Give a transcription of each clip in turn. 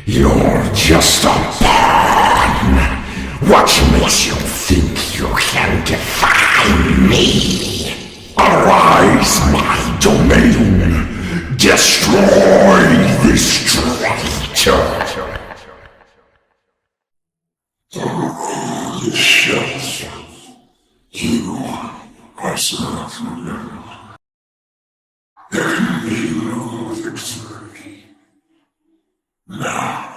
You're just a pawn. What makes you think you can define me? Arise, my domain. Destroy this traitor. The shells. You are certain. There can be no victory. Now,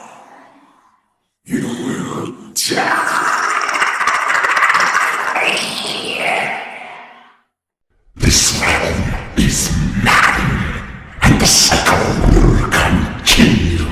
you will die. This realm is mine, and the cycle will continue.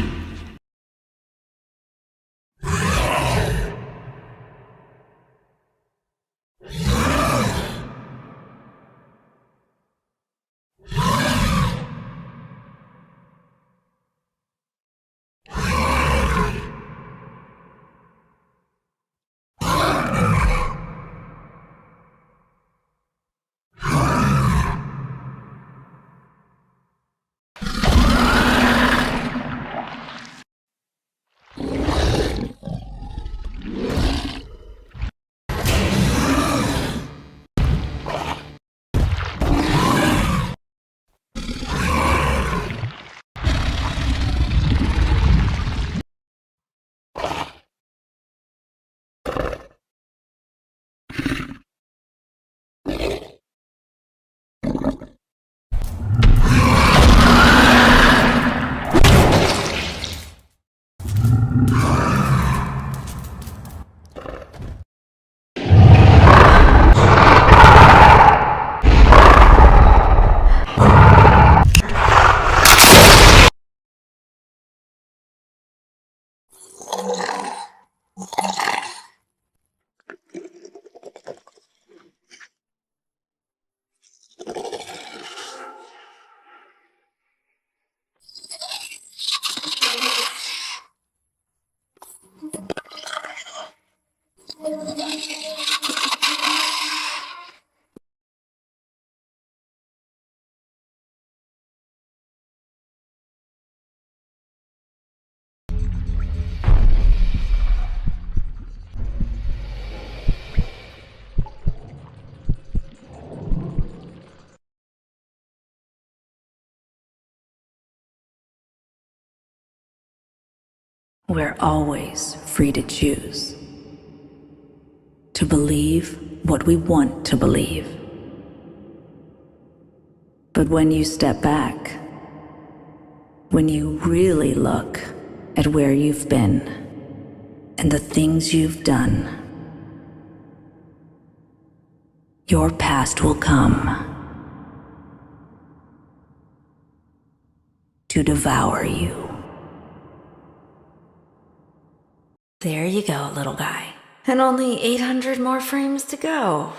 We're always free to choose. To believe what we want to believe. But when you step back, when you really look at where you've been and the things you've done, your past will come to devour you. There you go, little guy. And only 800 more frames to go.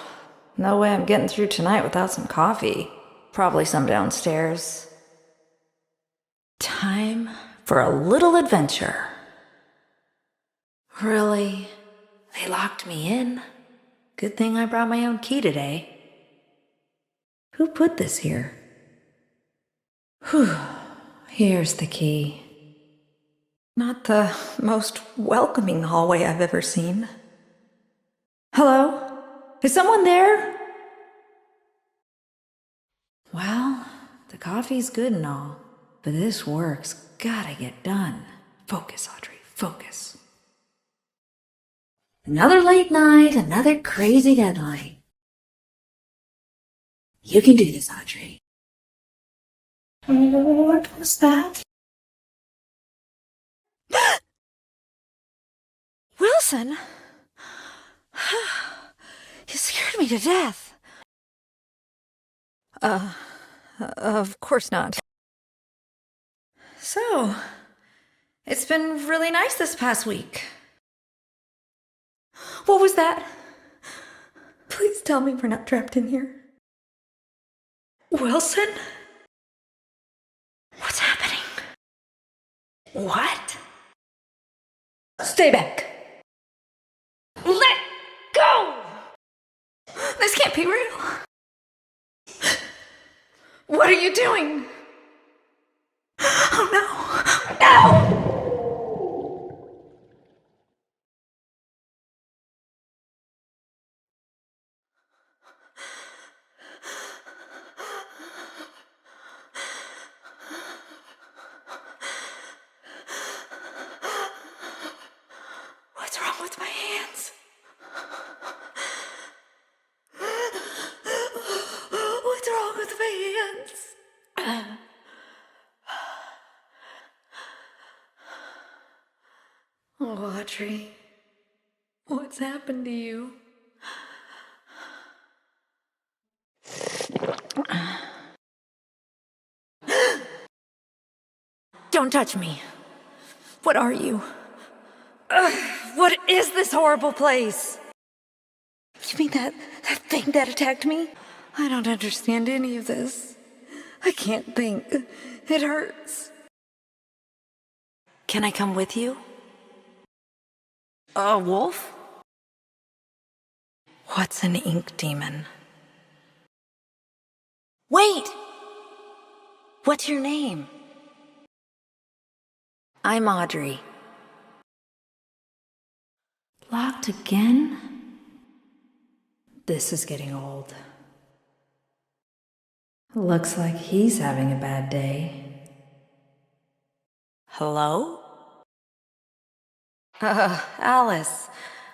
No way I'm getting through tonight without some coffee. Probably some downstairs. Time for a little adventure. Really? They locked me in? Good thing I brought my own key today. Who put this here? Whew. Here's the key. Not the most welcoming hallway I've ever seen. Hello? Is someone there? Well, the coffee's good and all, but this work's gotta get done. Focus, Audrey, focus. Another late night, another crazy deadline. You can do this, Audrey. What was that? Wilson? You scared me to death. Of course not. So, it's been really nice this past week. What was that? Please tell me we're not trapped in here. Wilson? What's happening? What? Stay back. Let go! This can't be real. What are you doing? Oh no! No! What's wrong with my hands? What's wrong with my hands? Oh, Audrey, what's happened to you? Don't touch me. What are you? What is this horrible place? You mean that thing that attacked me? I don't understand any of this. I can't think. It hurts. Can I come with you? A wolf? What's an ink demon? Wait! What's your name? I'm Audrey. Locked again? This is getting old. Looks like he's having a bad day. Hello? Alice,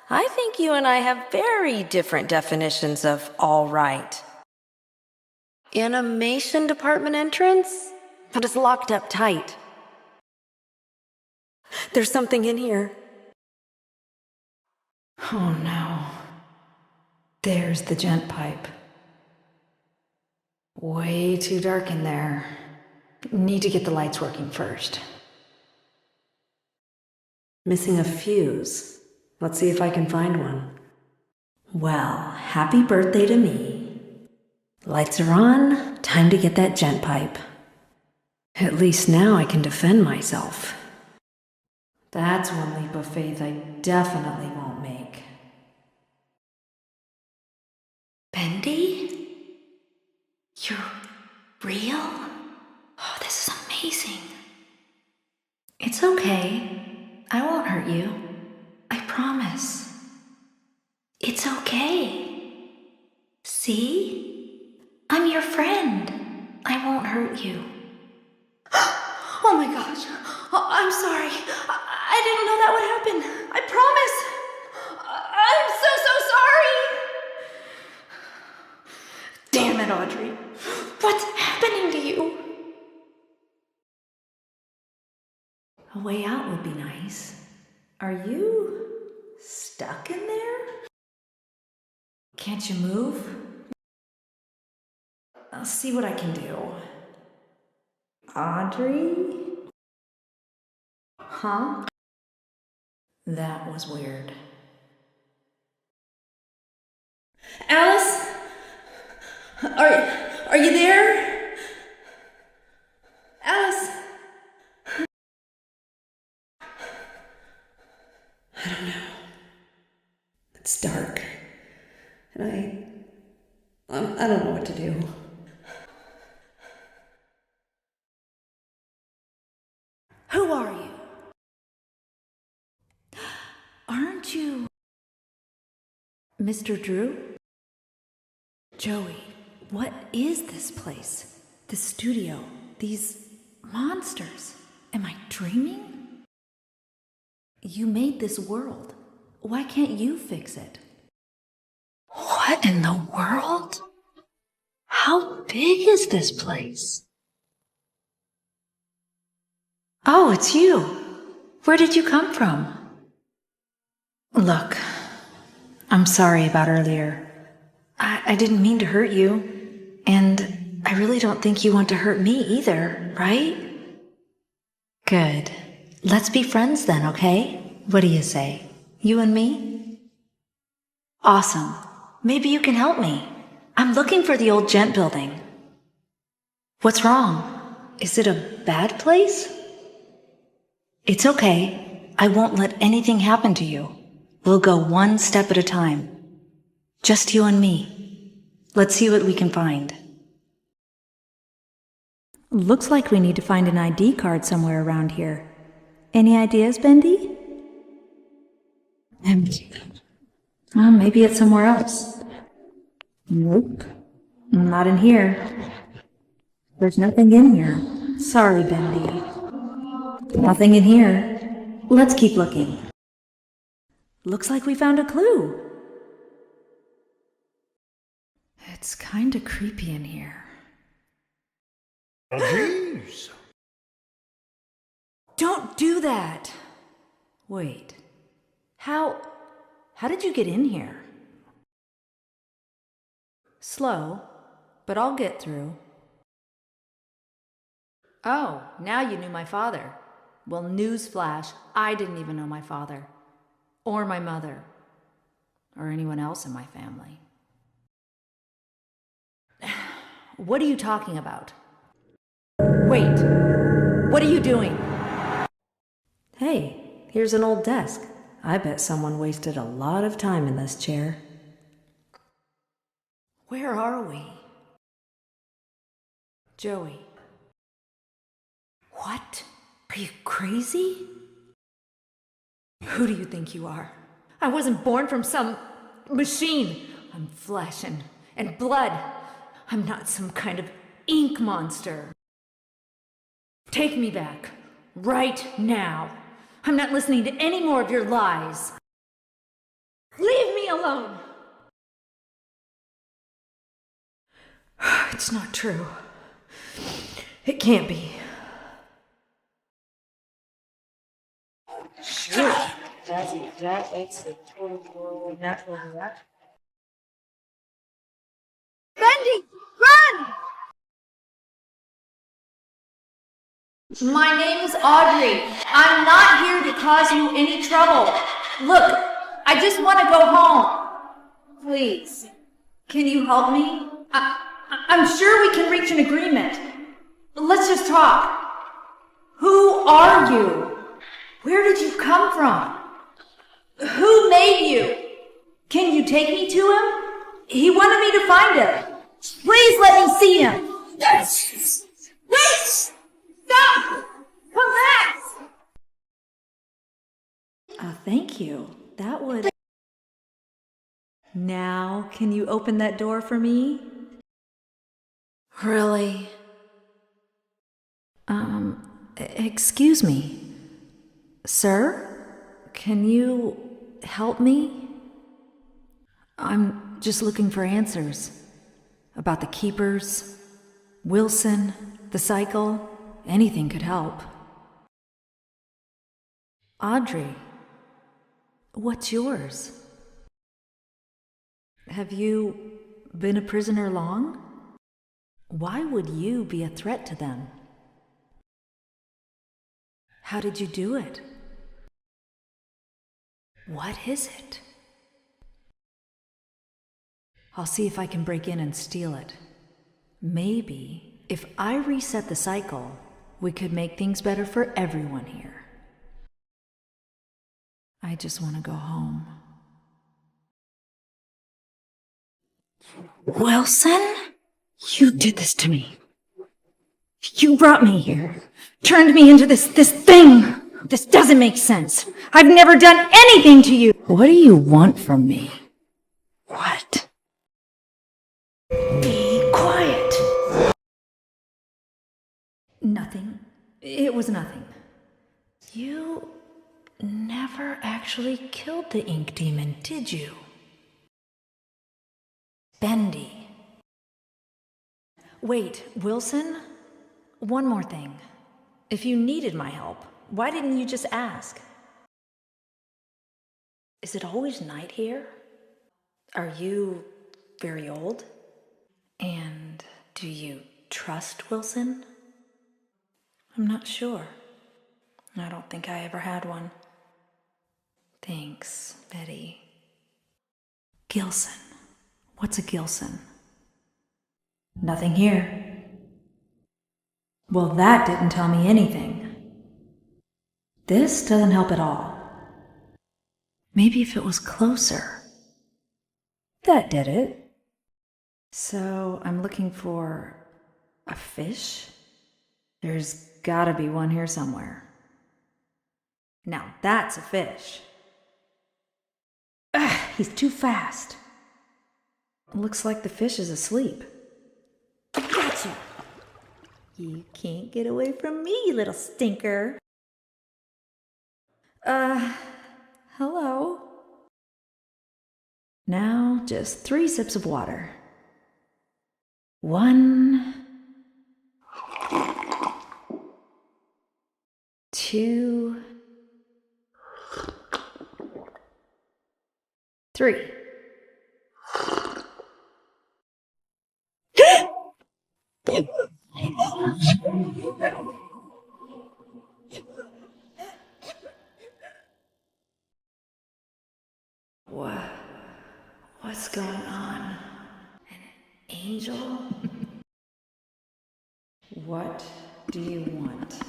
I think you and I have very different definitions of all right. Animation department entrance? But it's locked up tight. There's something in here. Oh no. There's the gent pipe. Way too dark in there. Need to get the lights working first. Missing a fuse. Let's see if I can find one. Well, happy birthday to me. Lights are on. Time to get that gent pipe. At least now I can defend myself. That's one leap of faith I definitely won't make. Bendy? You're real? Oh, this is amazing. It's okay. I won't hurt you. I promise. It's okay. See? I'm your friend. I won't hurt you. Oh my gosh. I'm sorry. I didn't know that would happen. I promise. I'm so sorry. Damn it, Audrey. What's happening to you? A way out would be nice. Are you stuck in there? Can't you move? I'll see what I can do. Audrey? Huh? That was weird. Alice? Are you there? Alice? I don't know. It's dark. And I don't know what to do. Who are you? Aren't you Mr. Drew? Joey, what is this place? This studio? These monsters? Am I dreaming? You made this world. Why can't you fix it? What in the world? How big is this place? Oh, it's you. Where did you come from? Look, I'm sorry about earlier. I didn't mean to hurt you. And I really don't think you want to hurt me either, right? Good. Let's be friends then, okay? What do you say? You and me? Awesome. Maybe you can help me. I'm looking for the old gent building. What's wrong? Is it a bad place? It's okay. I won't let anything happen to you. We'll go one step at a time. Just you and me. Let's see what we can find. Looks like we need to find an ID card somewhere around here. Any ideas, Bendy? Empty. Well, maybe it's somewhere else. Nope. Not in here. There's nothing in here. Sorry, Bendy. Nothing in here. Let's keep looking. Looks like we found a clue. It's kinda creepy in here. Jeez. Don't do that! Wait. How did you get in here? Slow, but I'll get through. Oh, now you knew my father. Well, newsflash, I didn't even know my father. Or my mother. Or anyone else in my family. What are you talking about? Wait, what are you doing? Hey, here's an old desk. I bet someone wasted a lot of time in this chair. Where are we? Joey. What? Are you crazy? Who do you think you are? I wasn't born from some machine. I'm flesh and blood. I'm not some kind of ink monster. Take me back. Right now. I'm not listening to any more of your lies. Leave me alone. It's not true. It can't be. Sure. That's the total natural reaction. Bendy, run! My name is Audrey. I'm not here to cause you any trouble. Look, I just want to go home. Please, can you help me? I'm sure we can reach an agreement. Let's just talk. Who are you? Where did you come from? Who made you? Can you take me to him? He wanted me to find him. Please let me see him. Yes. Wait! Stop! Come back! Thank you. That would... Now, can you open that door for me? Really? Excuse me. Sir? Can you help me? I'm just looking for answers. About the keepers, Wilson, the cycle, anything could help. Audrey, what's yours? Have you been a prisoner long? Why would you be a threat to them? How did you do it? What is it? I'll see if I can break in and steal it. Maybe, if I reset the cycle, we could make things better for everyone here. I just want to go home. Wilson? You did this to me. You brought me here. Turned me into this thing. This doesn't make sense. I've never done anything to you. What do you want from me? Nothing. It was nothing. You never actually killed the ink demon, did you? Bendy. Wait, Wilson? One more thing. If you needed my help, why didn't you just ask? Is it always night here? Are you very old? And do you trust Wilson? I'm not sure. I don't think I ever had one. Thanks, Betty. Gilson. What's a Gilson? Nothing here. Well, that didn't tell me anything. This doesn't help at all. Maybe if it was closer. That did it. So I'm looking for a fish? There's gotta be one here somewhere. Now that's a fish. He's too fast. Looks like the fish is asleep. Gotcha! You can't get away from me, you little stinker. Hello? Now, just 3 sips of water. 1, 2, 3. What's going on? An angel? What do you want?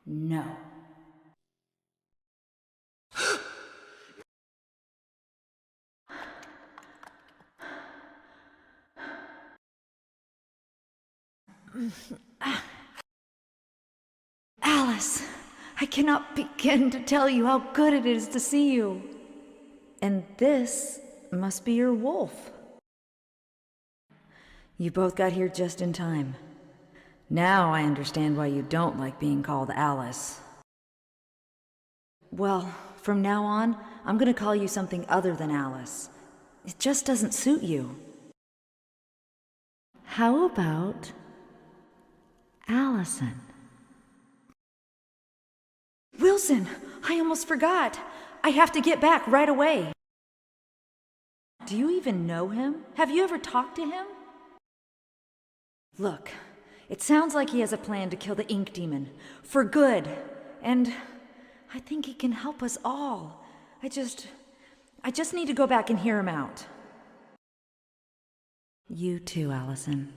No. Alice, I cannot begin to tell you how good it is to see you. And this must be your wolf. You both got here just in time. Now I understand why you don't like being called Alice. Well, from now on, I'm gonna call you something other than Alice. It just doesn't suit you. How about Allison? Wilson, I almost forgot. I have to get back right away. Do you even know him? Have you ever talked to him? Look, it sounds like he has a plan to kill the ink demon. For good. And I think he can help us all. I just need to go back and hear him out. You too, Allison.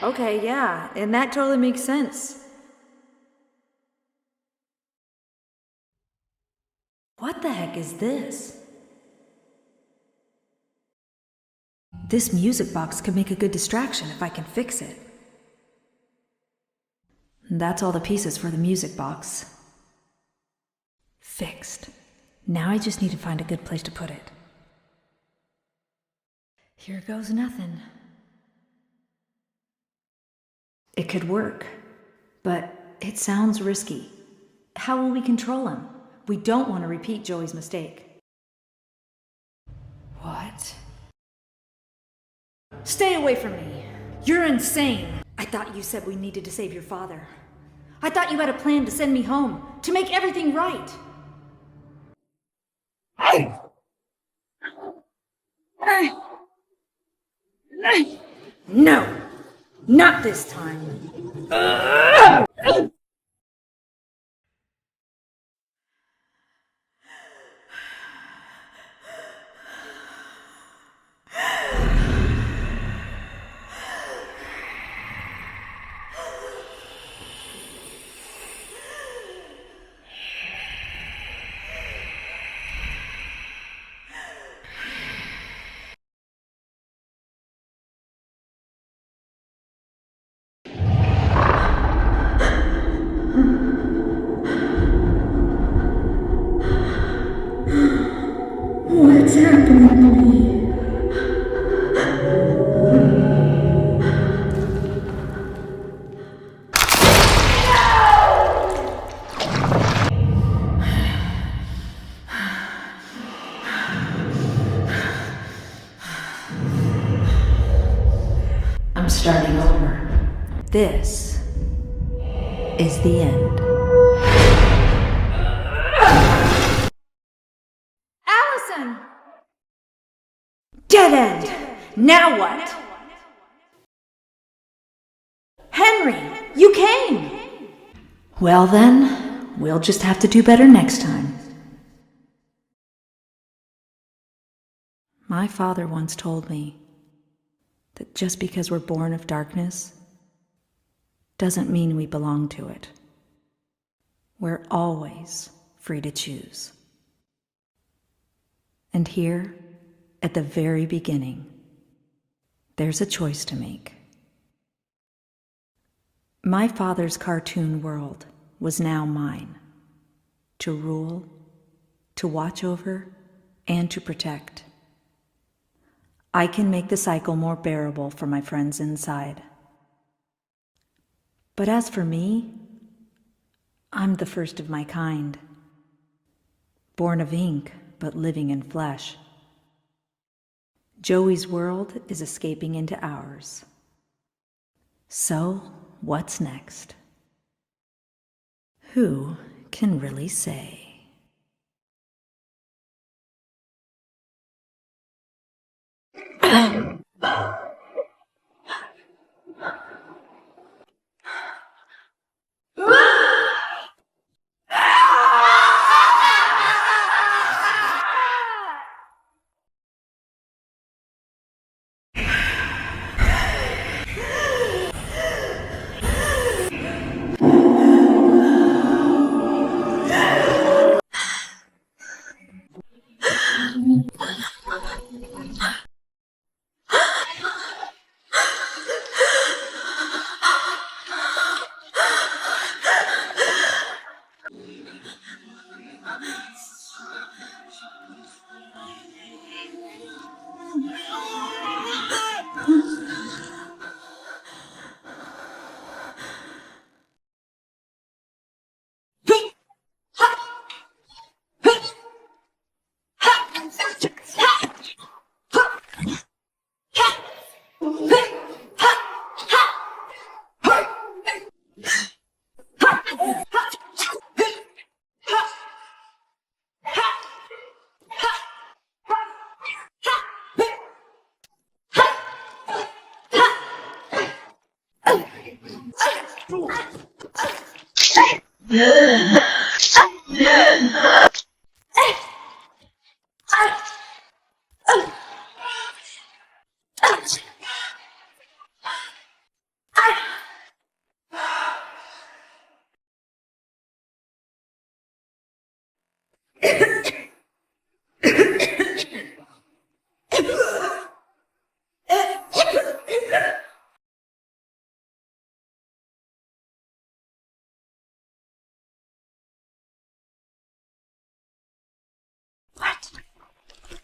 Okay, yeah, and that totally makes sense. What the heck is this? This music box could make a good distraction if I can fix it. That's all the pieces for the music box. Fixed. Now I just need to find a good place to put it. Here goes nothing. It could work, but it sounds risky. How will we control him? We don't want to repeat Joey's mistake. What? Stay away from me. You're insane. I thought you said we needed to save your father. I thought you had a plan to send me home, to make everything right. No, not this time. starting over. This is the end. Allison! Dead end! Now what? Henry, you came! Well then, we'll just have to do better next time. My father once told me that just because we're born of darkness doesn't mean we belong to it. We're always free to choose. And here, at the very beginning, there's a choice to make. My father's cartoon world was now mine, to rule, to watch over, and to protect. I can make the cycle more bearable for my friends inside. But as for me, I'm the first of my kind, born of ink but living in flesh. Joey's world is escaping into ours. So, what's next? Who can really say?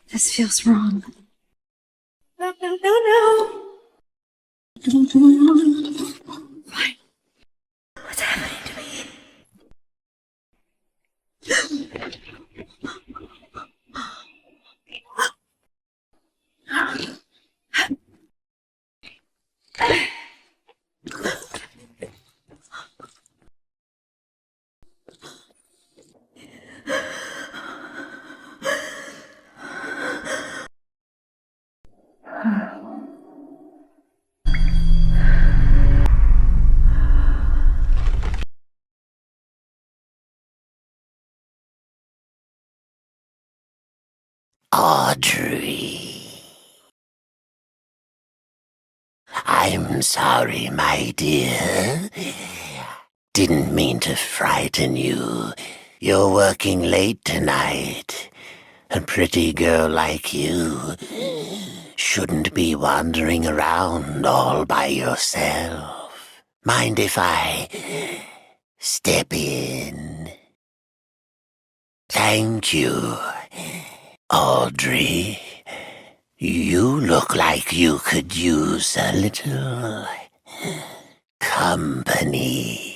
This feels wrong. No. Fine. What's happening to me? Audrey. I'm sorry, my dear. Didn't mean to frighten you. You're working late tonight. A pretty girl like you shouldn't be wandering around all by yourself. Mind if I step in? Thank you, Audrey. You look like you could use a little company.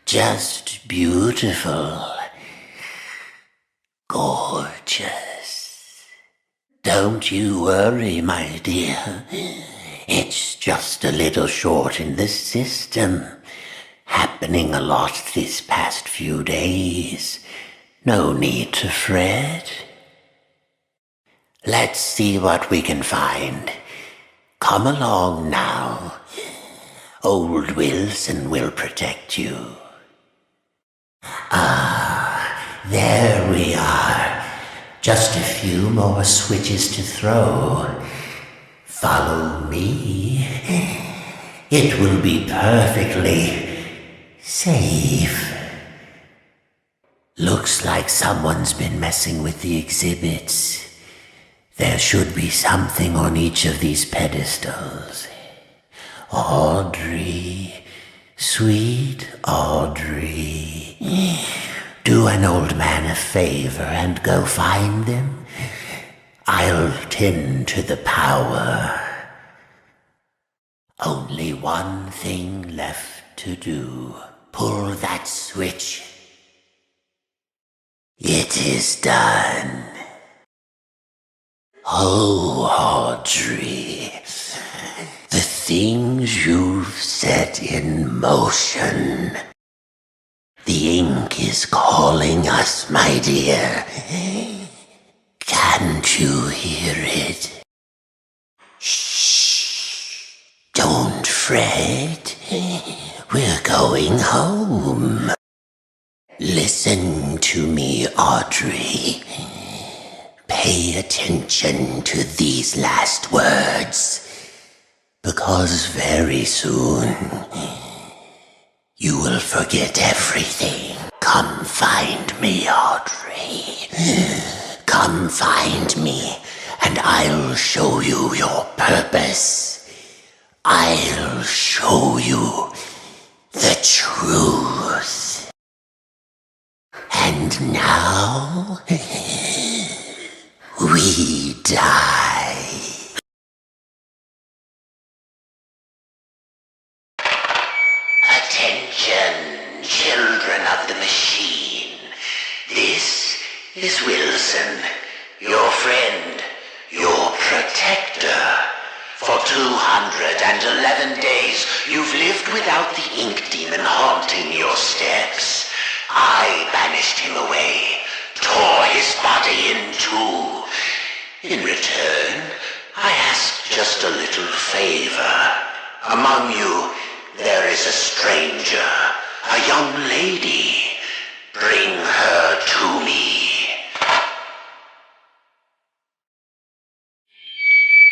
Just beautiful. Gorgeous. Don't you worry, my dear. It's just a little short in the system. Happening a lot this past few days. No need to fret. Let's see what we can find. Come along now. Old Wilson will protect you. There we are. Just a few more switches to throw. Follow me. It will be perfectly safe. Looks like someone's been messing with the exhibits. There should be something on each of these pedestals. Audrey, sweet Audrey, do an old man a favor and go find them. I'll tend to the power. Only one thing left to do. Pull that switch. It is done. Oh, Audrey, the things you've set in motion. The ink is calling us, my dear. Can't you hear it? Shh. Don't fret. We're going home. Listen to me, Audrey. Pay attention to these last words, because very soon you will forget everything. Come find me, Audrey. Come find me, and I'll show you your purpose. I'll show you the truth. And now, we die. Attention, children of the machine. This is Wilson, your friend, your protector. For 211 days, you've lived without the ink demon haunting your steps. I banished him away, tore his body in two. In return, I asked just a little favor. Among you, there is a stranger, a young lady. Bring her to me.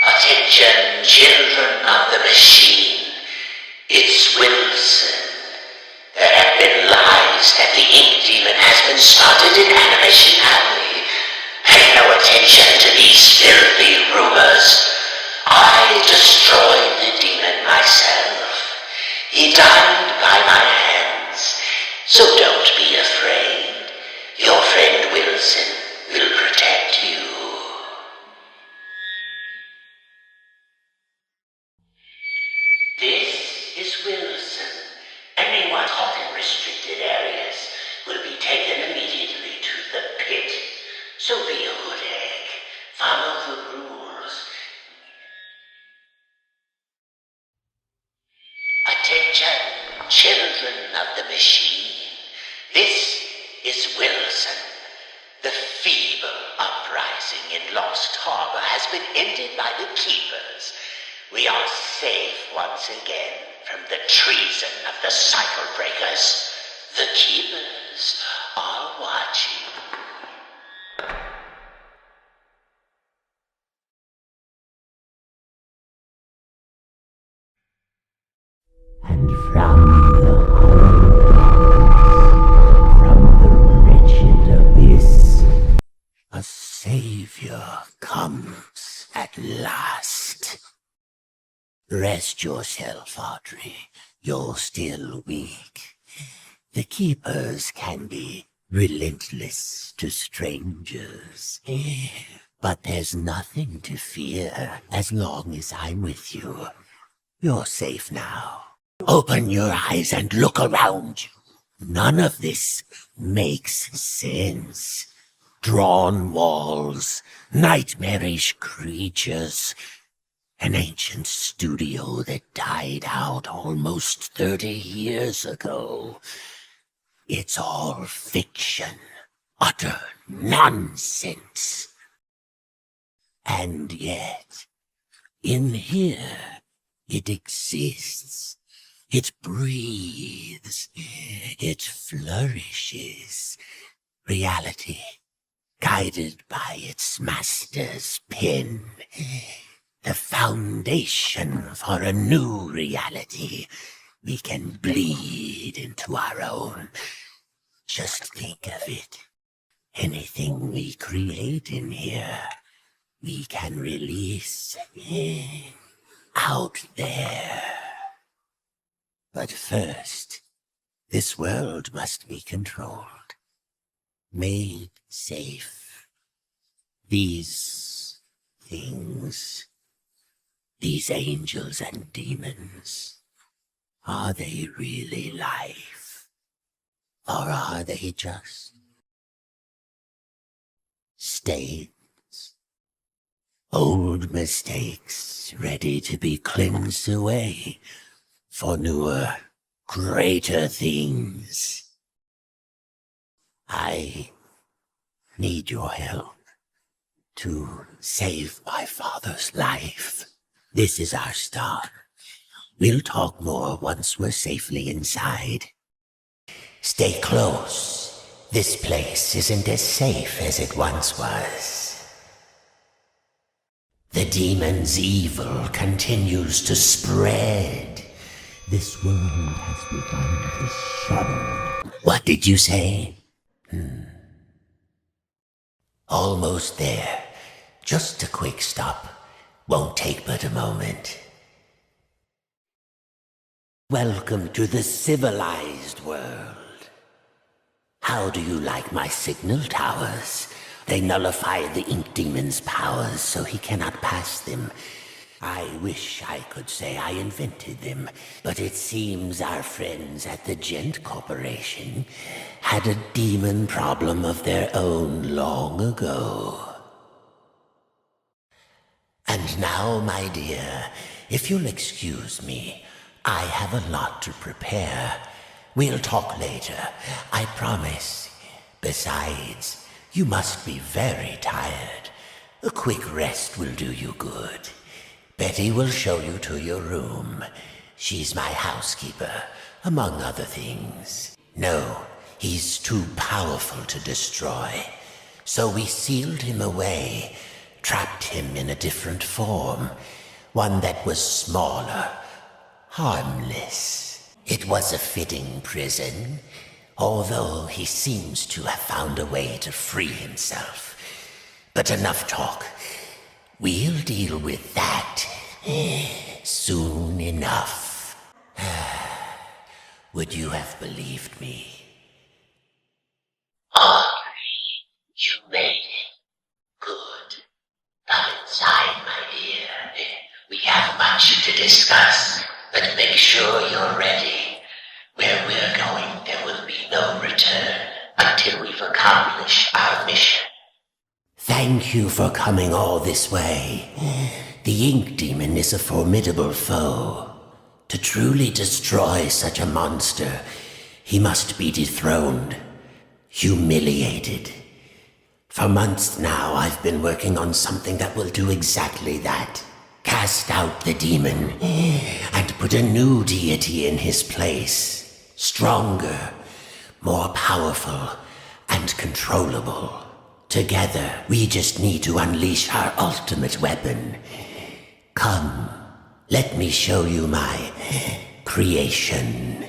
Attention, children of the machine. It's Wilson. There have been lies that the ink demon has been spotted in Animation Alley. Pay no attention to these filthy rumors. I destroyed the demon myself. He died by my hands. So don't be afraid. Your friend Wilson will protect you. This is Wilson. Anyone caught in restricted areas will be taken immediately to the pit. So be a good egg. Follow the rules. Attention, children of the machine. This is Wilson. The feeble uprising in Lost Harbor has been ended by the Keepers. We are safe once again from the treason of the Cycle Breakers. The Keepers are watching. And from the wretched abyss, a savior comes at last. Rest yourself, Audrey. You're still weak. The Keepers can be relentless to strangers. But there's nothing to fear as long as I'm with you. You're safe now. Open your eyes and look around you. None of this makes sense. Drawn walls, nightmarish creatures, an ancient studio that died out almost 30 years ago. It's all fiction, utter nonsense. And yet, in here, it exists. It breathes. It flourishes. Reality, guided by its master's pen. The foundation for a new reality we can bleed into our own. Just think of it. Anything we create in here, we can release out there. But first, this world must be controlled, made safe. These things, these angels and demons, are they really life? Or are they just stains? Old mistakes ready to be cleansed away for newer, greater things. I need your help to save my father's life. This is our start. We'll talk more once we're safely inside. Stay close. This place isn't as safe as it once was. The demon's evil continues to spread. This world has begun to shudder. What did you say? Almost there. Just a quick stop. Won't take but a moment. Welcome to the civilized world. How do you like my signal towers? They nullify the ink demon's powers so he cannot pass them. I wish I could say I invented them, but it seems our friends at the Gent Corporation had a demon problem of their own long ago. And now, my dear, if you'll excuse me, I have a lot to prepare. We'll talk later, I promise. Besides, you must be very tired. A quick rest will do you good. Betty will show you to your room. She's my housekeeper, among other things. No, he's too powerful to destroy. So we sealed him away, trapped him in a different form, one that was smaller, harmless. It was a fitting prison, although he seems to have found a way to free himself. But enough talk. We'll deal with that soon enough. Would you have believed me? Audrey, you made it. Good. Come inside, my dear. We have much to discuss, but make sure you're ready. Where we're going, there will be no return until we've accomplished our mission. Thank you for coming all this way. The ink demon is a formidable foe. To truly destroy such a monster, he must be dethroned, humiliated. For months now, I've been working on something that will do exactly that. Cast out the demon and put a new deity in his place. Stronger, more powerful, and controllable. Together, we just need to unleash our ultimate weapon. Come, let me show you my creation.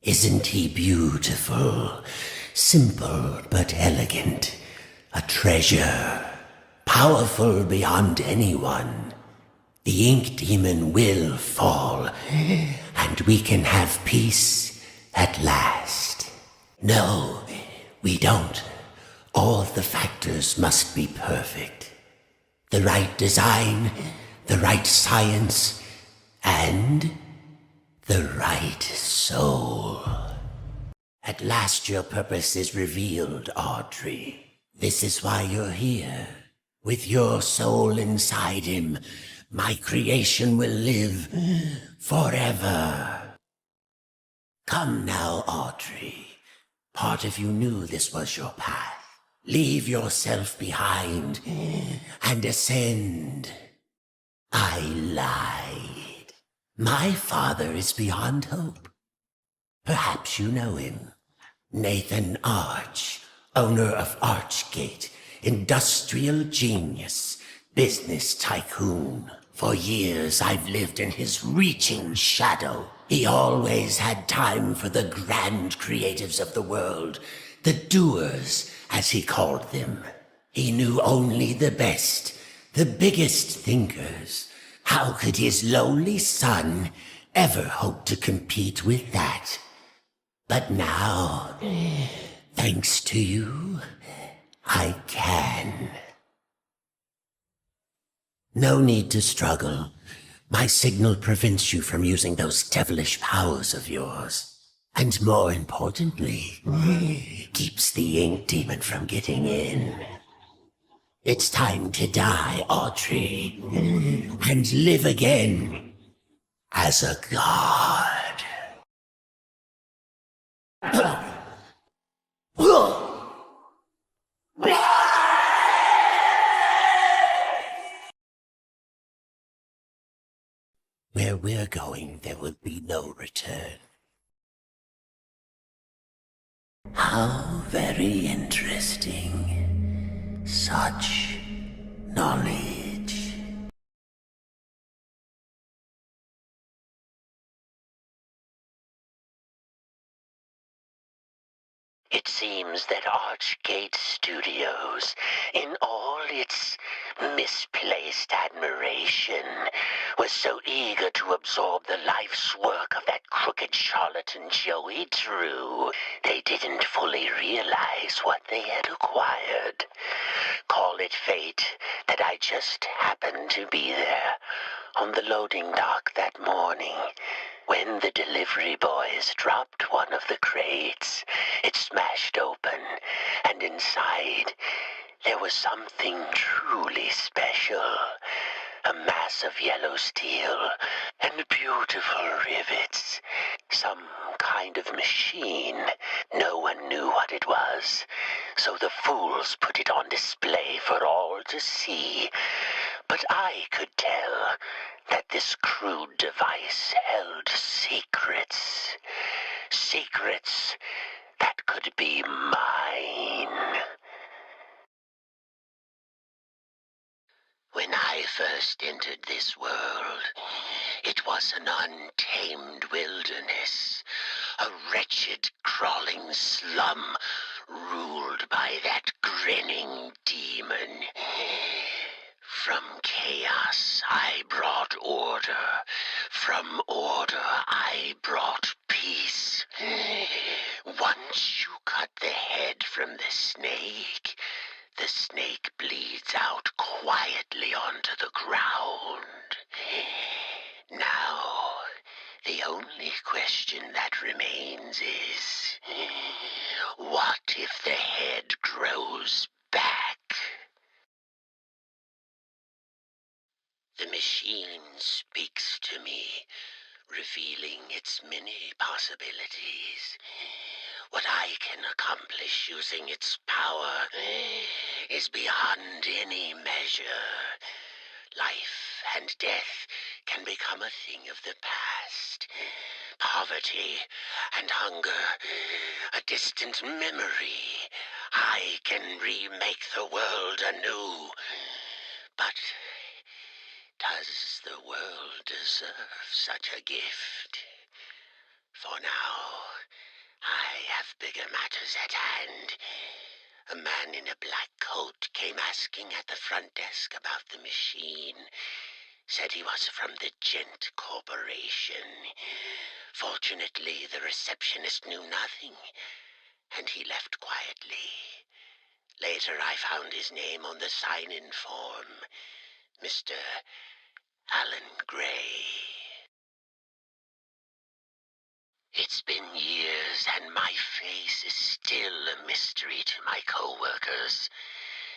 Isn't he beautiful? Simple but elegant. A treasure. Powerful beyond anyone. The ink demon will fall, and we can have peace at last. No, we don't. All the factors must be perfect. The right design, the right science, and the right soul. At last your purpose is revealed, Audrey. This is why you're here. With your soul inside him, my creation will live forever. Come now, Audrey. Part of you knew this was your path. Leave yourself behind and ascend. I lied. My father is beyond hope. Perhaps you know him. Nathan Arch, owner of Archgate, industrial genius, business tycoon. For years I've lived in his reaching shadow. He always had time for the grand creatives of the world, the doers, as he called them. He knew only the best, the biggest thinkers. How could his lowly son ever hope to compete with that? But now, thanks to you, I can. No need to struggle. My signal prevents you from using those devilish powers of yours. And more importantly, keeps the ink demon from getting in. It's time to die, Audrey, and live again as a god. Where we're going, there will be no return. How very interesting. Such knowledge. It seems that Archgate Studios, in all its misplaced admiration, was so eager to absorb the life's work of that crooked charlatan Joey Drew, they didn't fully realize what they had acquired. Call it fate that I just happened to be there on the loading dock that morning. When the delivery boys dropped one of the crates, it smashed open, and inside there was something truly special. A mass of yellow steel and beautiful rivets. Some kind of machine. No one knew what it was, so the fools put it on display for all to see. But I could tell that this crude device held secrets. Secrets that could be mine. When I first entered this world, it was an untamed wilderness, a wretched, crawling slum ruled by that grinning demon. From chaos I brought order. From order I brought peace. Once you cut the head from the snake bleeds out quietly onto the ground. Now, the only question that remains is, what if the head grows back? The machine speaks to me, revealing its many possibilities. What I can accomplish using its power is beyond any measure. Life and death can become a thing of the past. Poverty and hunger, a distant memory. I can remake the world anew. But does the world deserve such a gift? For now, I have bigger matters at hand. A man in a black coat came asking at the front desk about the machine. Said he was from the Gent Corporation. Fortunately, the receptionist knew nothing, and he left quietly. Later, I found his name on the sign-in form. Mr. Alan Gray. It's been years, and my face is still a mystery to my co-workers.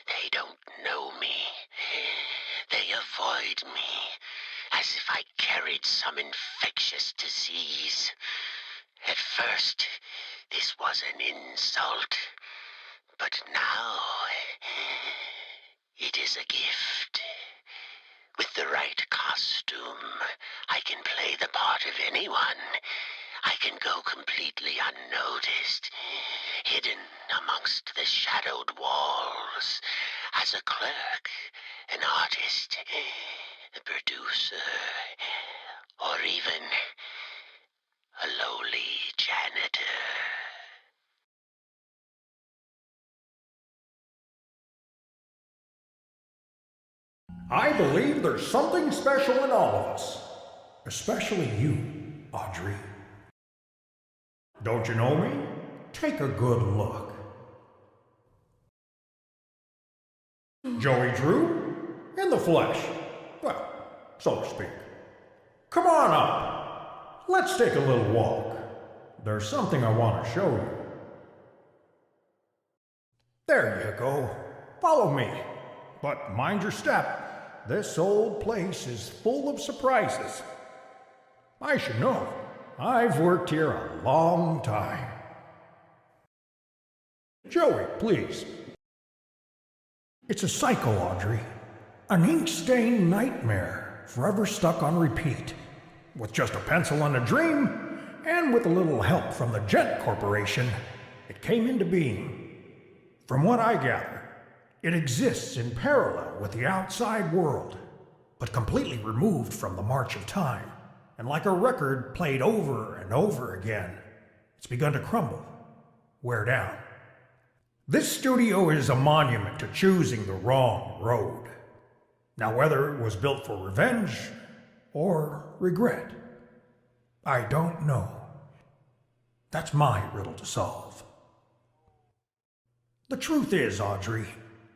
They don't know me. They avoid me, as if I carried some infectious disease. At first, this was an insult, but now it is a gift. With the right costume, I can play the part of anyone. I can go completely unnoticed, hidden amongst the shadowed walls, as a clerk, an artist, a producer, or even a lowly janitor. I believe there's something special in all of us, especially you, Audrey. Don't you know me? Take a good look. Joey Drew, in the flesh. Well, so to speak. Come on up. Let's take a little walk. There's something I want to show you. There you go. Follow me. But mind your step. This old place is full of surprises. I should know. I've worked here a long time. Joey, please. It's a cycle, Audrey. An ink-stained nightmare, forever stuck on repeat. With just a pencil and a dream, and with a little help from the Gent Corporation, it came into being. From what I gather, it exists in parallel with the outside world, but completely removed from the march of time. And like a record played over and over again, it's begun to crumble, wear down. This studio is a monument to choosing the wrong road. Now, whether it was built for revenge or regret, I don't know. That's my riddle to solve. The truth is, Audrey,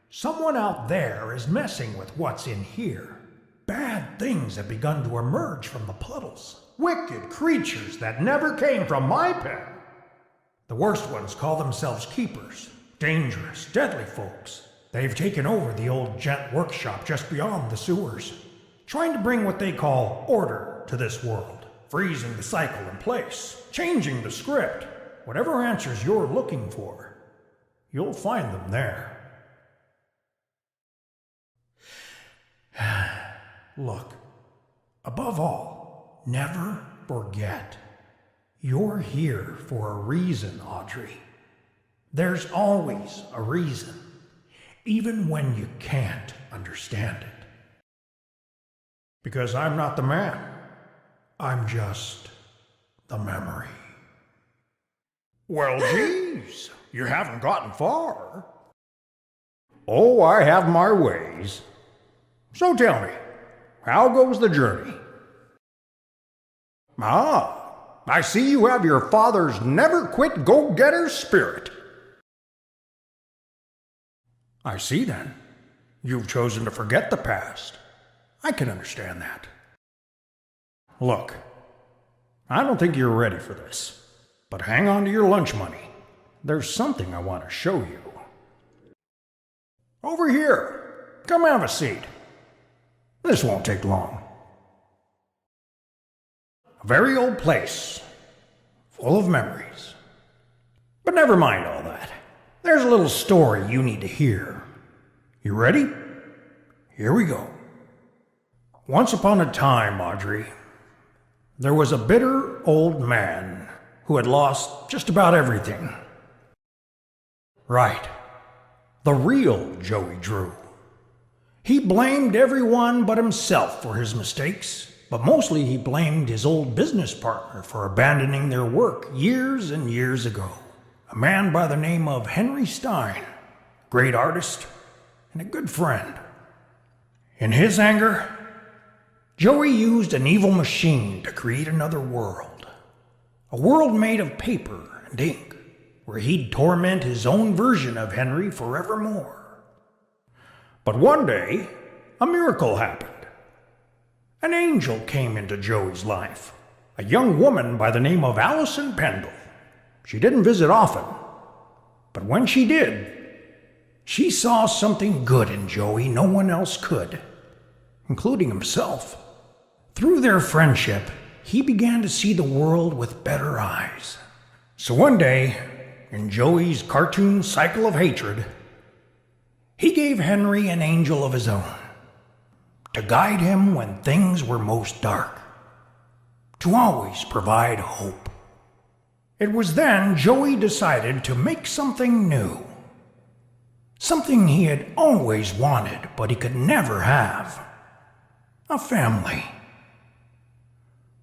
someone out there is messing with what's in here. Bad things have begun to emerge from the puddles. Wicked creatures that never came from my pen. The worst ones call themselves keepers. Dangerous, deadly folks. They've taken over the old Gent workshop just beyond the sewers, trying to bring what they call order to this world, freezing the cycle in place, changing the script. Whatever answers you're looking for, you'll find them there. Look, above all, never forget. You're here for a reason, Audrey. There's always a reason, even when you can't understand it. Because I'm not the man. I'm just the memory. Well, geez, you haven't gotten far. Oh, I have my ways. So tell me, how goes the journey? Ah, I see you have your father's never-quit go-getter spirit. I see, then. You've chosen to forget the past. I can understand that. Look, I don't think you're ready for this, but hang on to your lunch money. There's something I want to show you. Over here. Come have a seat. This won't take long. A very old place, full of memories. But never mind all that. There's a little story you need to hear. You ready? Here we go. Once upon a time, Audrey, there was a bitter old man who had lost just about everything. Right. The real Joey Drew. He blamed everyone but himself for his mistakes, but mostly he blamed his old business partner for abandoning their work years and years ago. A man by the name of Henry Stein, great artist and a good friend. In his anger, Joey used an evil machine to create another world. A world made of paper and ink, where he'd torment his own version of Henry forevermore. But one day, a miracle happened. An angel came into Joey's life, a young woman by the name of Allison Pendle. She didn't visit often, but when she did, she saw something good in Joey no one else could, including himself. Through their friendship, he began to see the world with better eyes. So one day, in Joey's cartoon cycle of hatred, he gave Henry an angel of his own to guide him when things were most dark, to always provide hope. It was then Joey decided to make something new, something he had always wanted but he could never have: a family.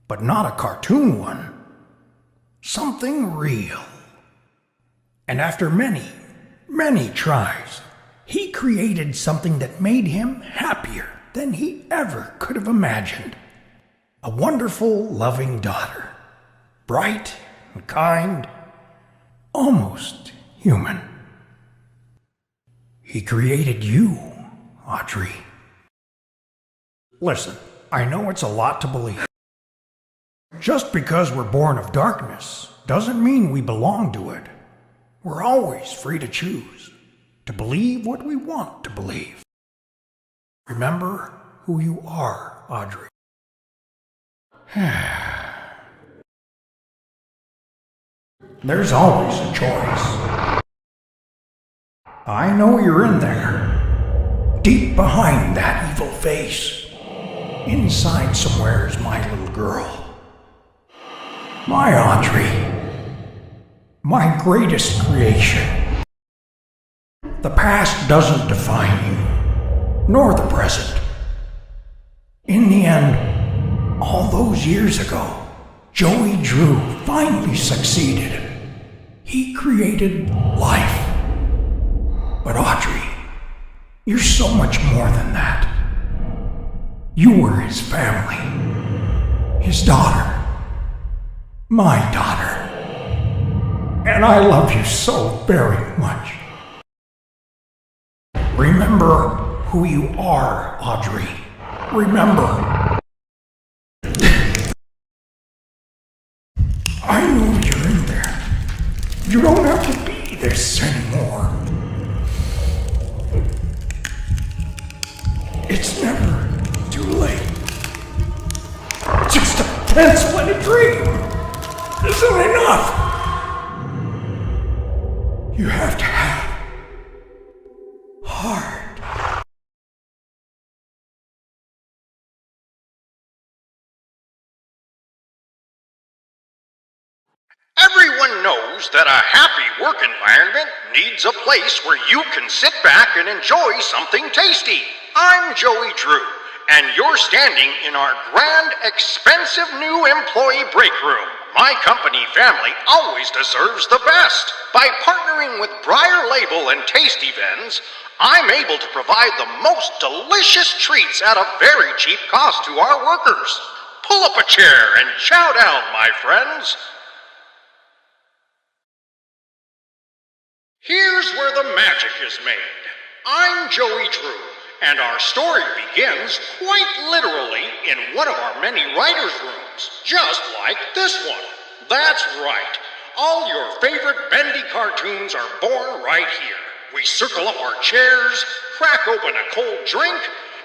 But not a cartoon one, something real. And after many, many tries, he created something that made him happier than he ever could have imagined. A wonderful, loving daughter, bright and kind, almost human. He created you, Audrey. Listen, I know it's a lot to believe. Just because we're born of darkness doesn't mean we belong to it. We're always free to choose, to believe what we want to believe. Remember who you are, Audrey. There's always a choice. I know you're in there, deep behind that evil face. Inside somewhere is my little girl. My Audrey. My greatest creation. The past doesn't define you, nor the present. In the end, all those years ago, Joey Drew finally succeeded. He created life. But Audrey, you're so much more than that. You were his family, his daughter, my daughter. And I love you so very much. Remember who you are, Audrey. Remember. I know you're in there. You don't have to be this anymore. It's never too late. Just a pencil and a dream isn't enough. You have to have heart. Everyone knows that a happy work environment needs a place where you can sit back and enjoy something tasty. I'm Joey Drew, and you're standing in our grand, expensive new employee break room. My company family always deserves the best. By partnering with Briar Label and Tasty Vens, I'm able to provide the most delicious treats at a very cheap cost to our workers. Pull up a chair and chow down, my friends. Here's where the magic is made. I'm Joey Drew, and our story begins quite literally in one of our many writers' rooms, just like this one. That's right. All your favorite Bendy cartoons are born right here. We circle up our chairs, crack open a cold drink,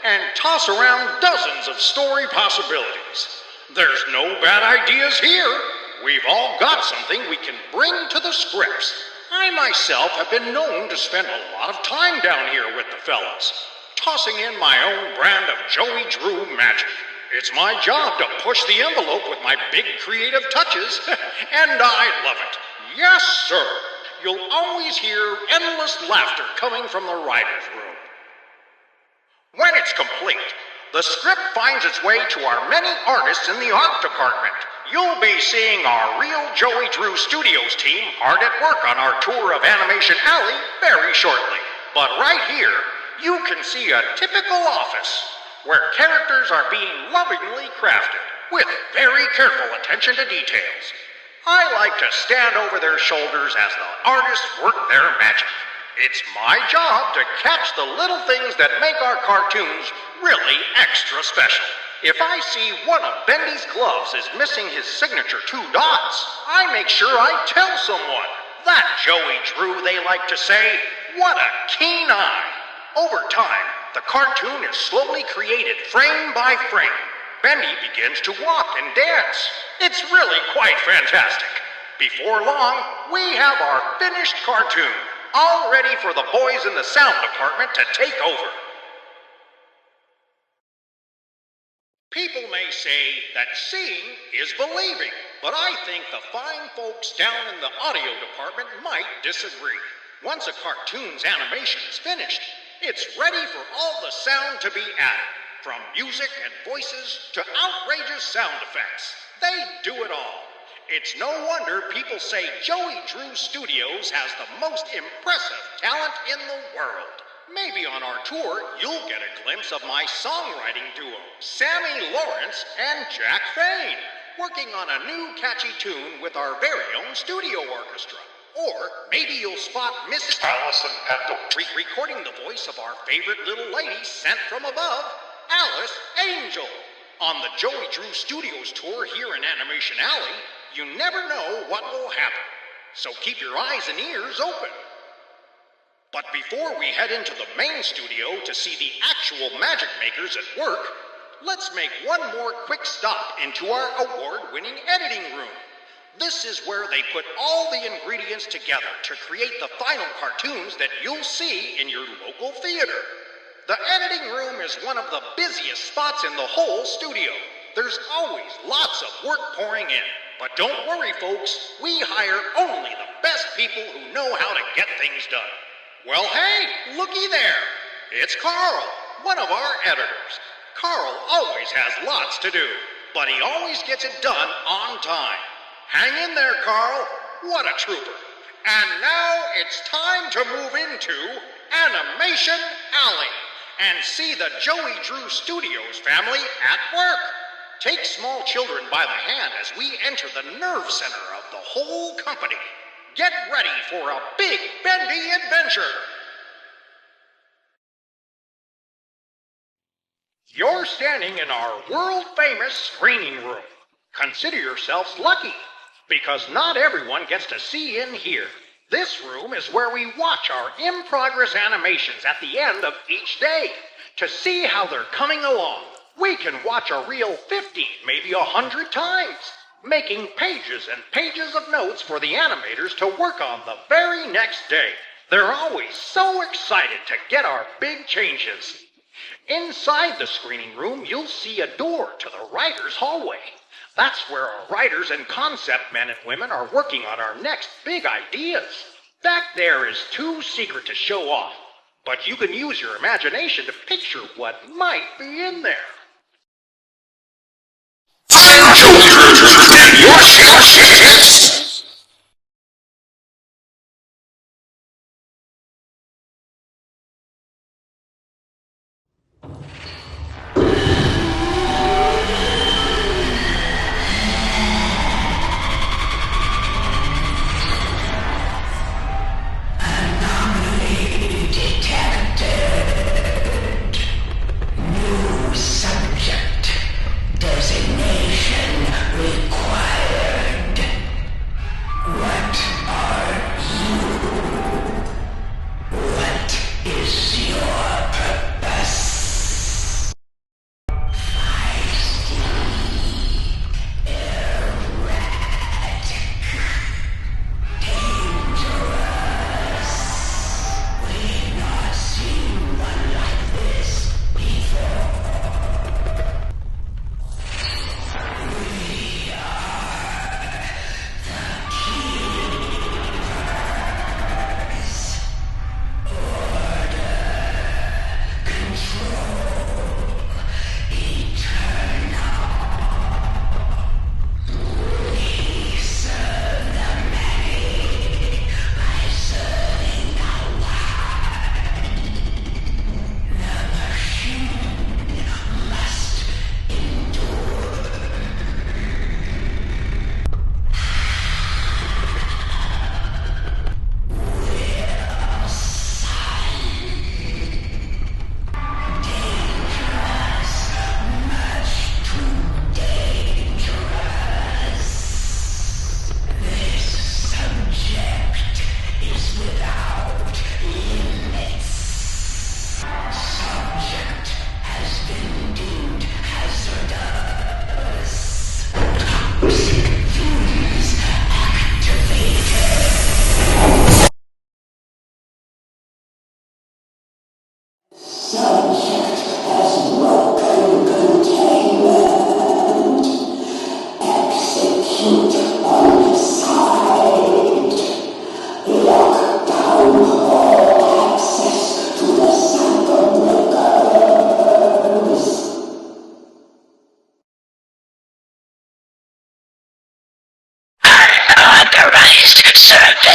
and toss around dozens of story possibilities. There's no bad ideas here. We've all got something we can bring to the scripts. I myself have been known to spend a lot of time down here with the fellas, tossing in my own brand of Joey Drew magic. It's my job to push the envelope with my big creative touches, and I love it. Yes, sir. You'll always hear endless laughter coming from the writer's room. When it's complete, the script finds its way to our many artists in the art department. You'll be seeing our real Joey Drew Studios team hard at work on our tour of Animation Alley very shortly. But right here, you can see a typical office where characters are being lovingly crafted with very careful attention to details. I like to stand over their shoulders as the artists work their magic. It's my job to catch the little things that make our cartoons really extra special. If I see one of Bendy's gloves is missing his signature 2 dots, I make sure I tell someone. That Joey Drew, they like to say. What a keen eye. Over time, the cartoon is slowly created frame by frame. Bendy begins to walk and dance. It's really quite fantastic. Before long, we have our finished cartoon, all ready for the boys in the sound department to take over. People may say that seeing is believing, but I think the fine folks down in the audio department might disagree. Once a cartoon's animation is finished, it's ready for all the sound to be added, from music and voices to outrageous sound effects. They do it all. It's no wonder people say Joey Drew Studios has the most impressive talent in the world. Maybe on our tour, you'll get a glimpse of my songwriting duo, Sammy Lawrence and Jack Fain, working on a new catchy tune with our very own studio orchestra. Or maybe you'll spot Miss Allison Pendle recording the voice of our favorite little lady sent from above, Alice Angel. On the Joey Drew Studios tour here in Animation Alley, you never know what will happen. So keep your eyes and ears open. But before we head into the main studio to see the actual magic makers at work, let's make one more quick stop into our award-winning editing room. This is where they put all the ingredients together to create the final cartoons that you'll see in your local theater. The editing room is one of the busiest spots in the whole studio. There's always lots of work pouring in. But don't worry, folks, we hire only the best people who know how to get things done. Well, hey, looky there. It's Carl, one of our editors. Carl always has lots to do, but he always gets it done on time. Hang in there, Carl. What a trooper. And now it's time to move into Animation Alley and see the Joey Drew Studios family at work. Take small children by the hand as we enter the nerve center of the whole company. Get ready for a big Bendy adventure. You're standing in our world-famous screening room. Consider yourselves lucky, because not everyone gets to see in here. This room is where we watch our in-progress animations at the end of each day to see how they're coming along. We can watch a reel 50, maybe 100 times, making pages and pages of notes for the animators to work on the very next day. They're always so excited to get our big changes. Inside the screening room, you'll see a door to the writer's hallway. That's where our writers and concept men and women are working on our next big ideas. Back there is too secret to show off, but you can use your imagination to picture what might be in there. Your shell. Anomaly detected. New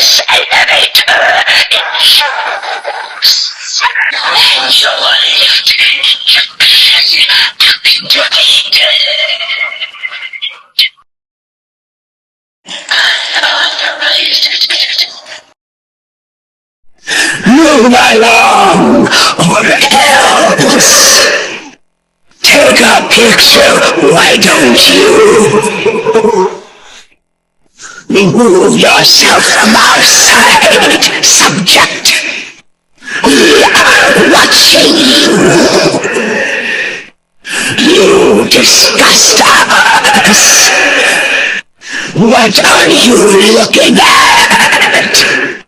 this elevator ensures your lift activated. Unauthorized. Move along, or else! Take a picture, why don't you? Remove yourself from our sight, subject. We are watching you. You disgust us. What are you looking at?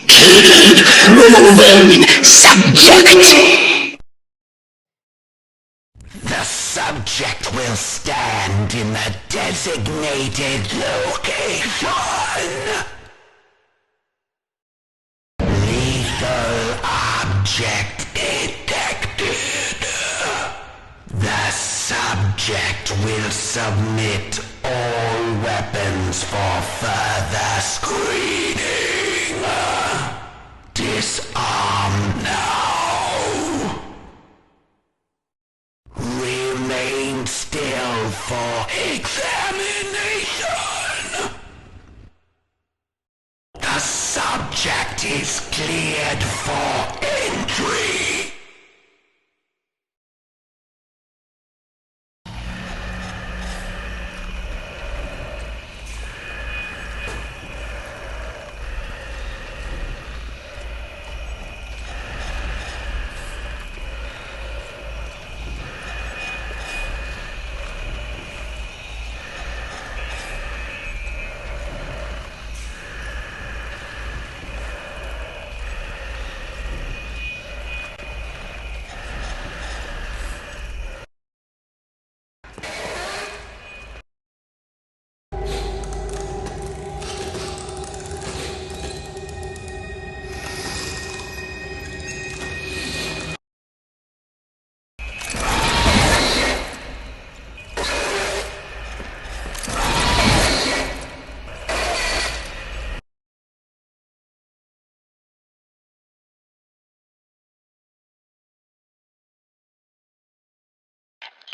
Keep moving, subject. The subject will stand in the designated location. Lethal object detected. The subject will submit all weapons for further screening. Disarm now. Remain still for examination. The subject is cleared for entry.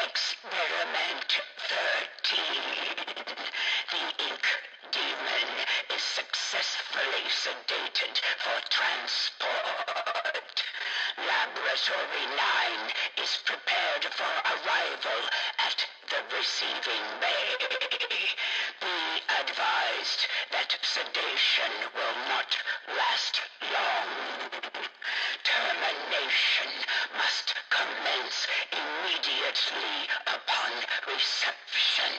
Experiment 13. The ink demon is successfully sedated for transport. Laboratory 9 is prepared for arrival at the receiving bay. Be advised that sedation will not last long. Termination must commence immediately upon reception.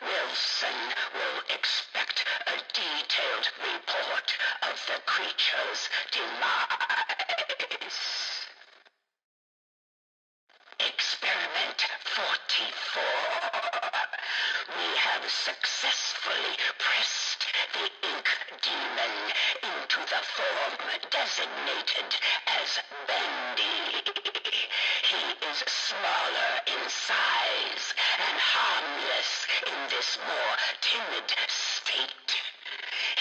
Wilson will expect a detailed report of the creature's demise. Experiment 44. We have successfully pressed the ink demon into the form designated as Bendy. He is smaller in size and harmless in this more timid state.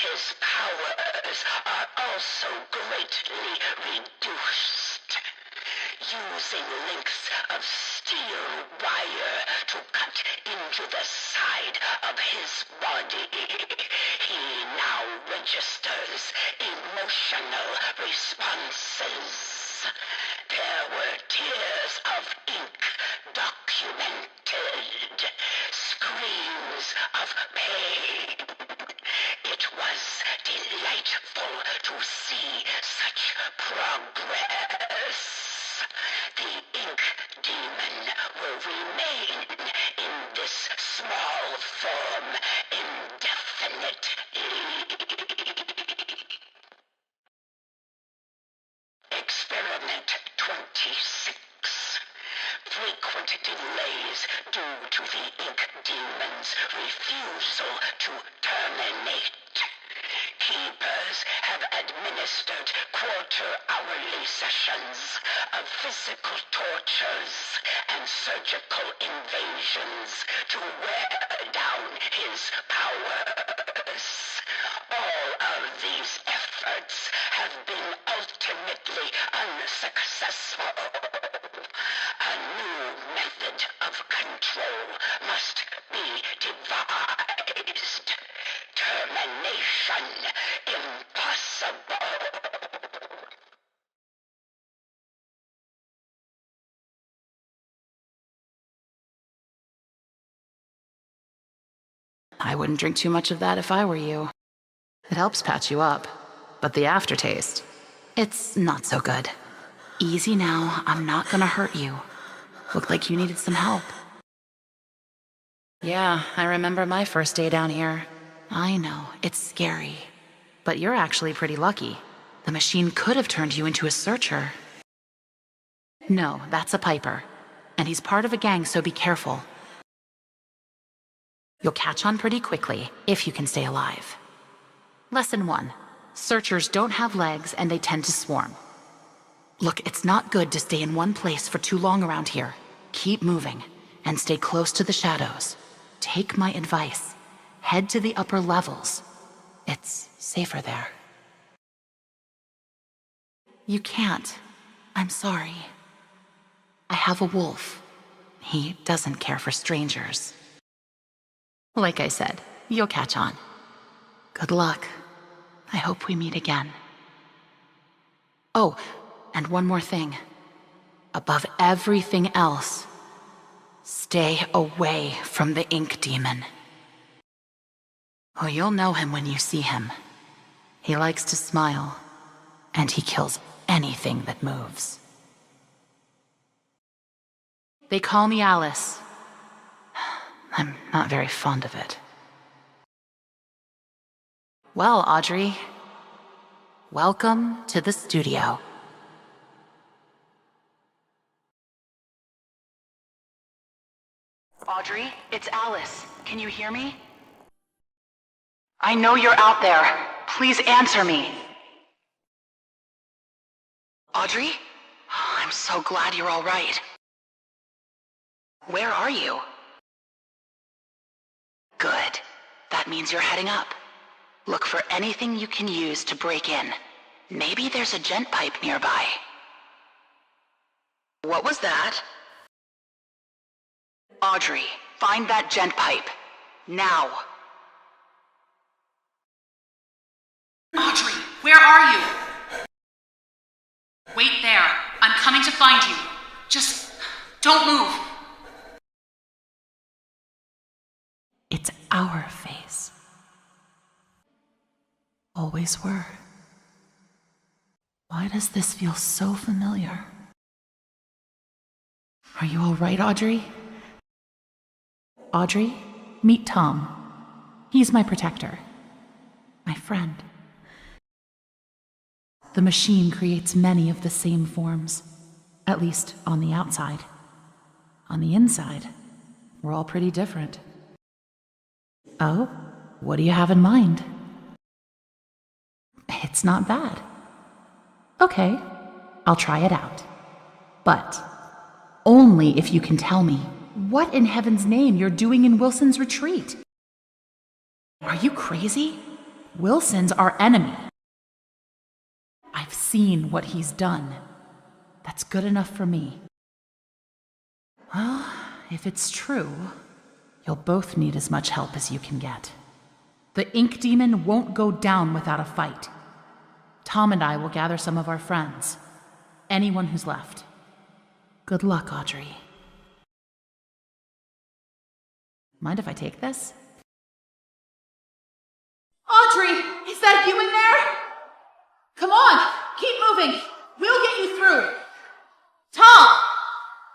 His powers are also greatly reduced. Using lengths of steel wire to cut into the side of his body, he now registers emotional responses. There were tears of ink documented, screams of pain. It was delightful to see such progress. The ink demon will remain in this small form indefinitely. Experiment 26. Frequent delays due to the ink demon's refusal to terminate. Keepers have administered quarter-hourly sessions of physical tortures and surgical invasions to wear down his powers. All Mission impossible. I wouldn't drink too much of that if I were you. It helps patch you up, but the aftertaste, it's not so good. Easy now, I'm not gonna hurt you. Looked like you needed some help. Yeah, I remember my first day down here. I know, it's scary. But you're actually pretty lucky. The machine could have turned you into a searcher. No, that's a Piper. And he's part of a gang, so be careful. You'll catch on pretty quickly, if you can stay alive. Lesson 1. Searchers don't have legs and they tend to swarm. Look, it's not good to stay in one place for too long around here. Keep moving, and stay close to the shadows. Take my advice. Head to the upper levels. It's safer there. You can't. I'm sorry. I have a wolf. He doesn't care for strangers. Like I said, you'll catch on. Good luck. I hope we meet again. Oh, and one more thing. Above everything else, stay away from the ink demon. Oh, you'll know him when you see him. He likes to smile, and he kills anything that moves. They call me Alice. I'm not very fond of it. Well, Audrey, welcome to the studio. Audrey, it's Alice. Can you hear me? I know you're out there. Please answer me. Audrey? I'm so glad you're all right. Where are you? Good. That means you're heading up. Look for anything you can use to break in. Maybe there's a gent pipe nearby. What was that? Audrey, find that gent pipe. Now. Audrey, where are you? Wait there. I'm coming to find you. Just don't move. It's our face. Always were. Why does this feel so familiar? Are you all right, Audrey? Audrey, meet Tom. He's my protector. My friend. The machine creates many of the same forms, at least on the outside. On the inside, we're all pretty different. Oh, what do you have in mind? It's not bad. Okay, I'll try it out. But only if you can tell me what in heaven's name you're doing in Wilson's retreat. Are you crazy? Wilson's our enemy. I've seen what he's done. That's good enough for me. Well, if it's true, you'll both need as much help as you can get. The ink demon won't go down without a fight. Tom and I will gather some of our friends. Anyone who's left. Good luck, Audrey. Mind if I take this? Audrey, is that you in there? Come on, keep moving. We'll get you through. Tom,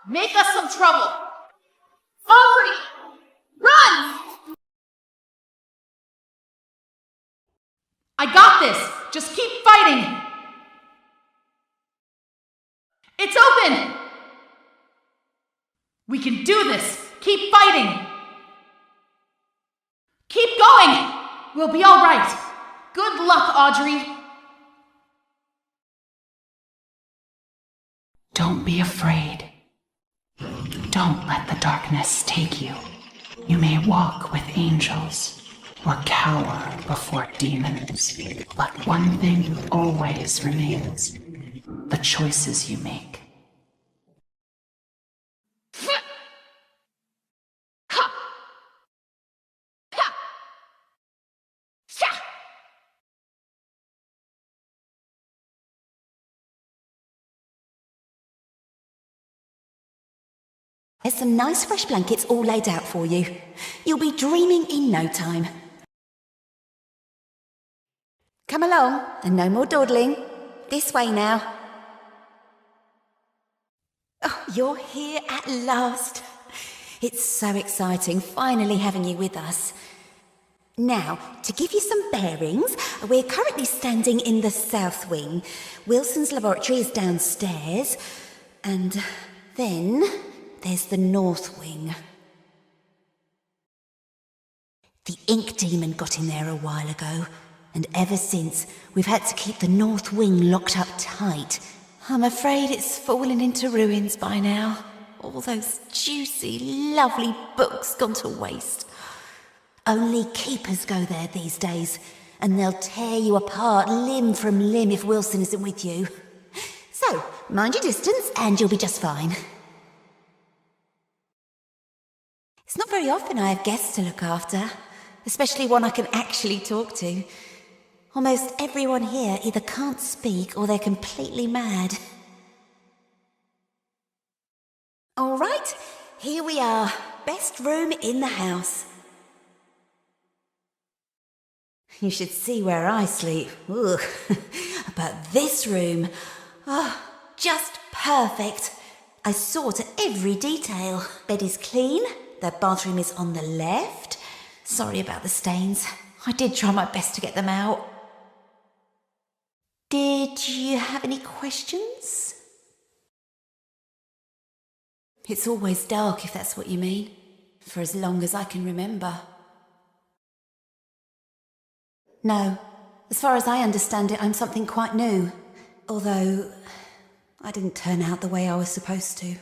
make us some trouble. Audrey, run! I got this. Just keep fighting. It's open. We can do this. Keep fighting. Keep going. We'll be all right. Good luck, Audrey. Don't be afraid. Don't let the darkness take you. You may walk with angels or cower before demons, but one thing always remains: the choices you make. There's some nice fresh blankets all laid out for you. You'll be dreaming in no time. Come along, and no more dawdling. This way now. Oh, you're here at last. It's so exciting finally having you with us. Now, to give you some bearings, we're currently standing in the south wing. Wilson's laboratory is downstairs, and then there's the north wing. The ink demon got in there a while ago, and ever since, we've had to keep the north wing locked up tight. I'm afraid it's fallen into ruins by now. All those juicy, lovely books gone to waste. Only keepers go there these days, and they'll tear you apart limb from limb if Wilson isn't with you. So, mind your distance and you'll be just fine. It's not very often I have guests to look after, especially one I can actually talk to. Almost everyone here either can't speak or they're completely mad. All right, here we are. Best room in the house. You should see where I sleep. Ugh. But this room, just perfect. I saw to every detail. Bed is clean. The bathroom is on the left. Sorry about the stains. I did try my best to get them out. Did you have any questions? It's always dark, if that's what you mean. For as long as I can remember. No. As far as I understand it, I'm something quite new. Although, I didn't turn out the way I was supposed to.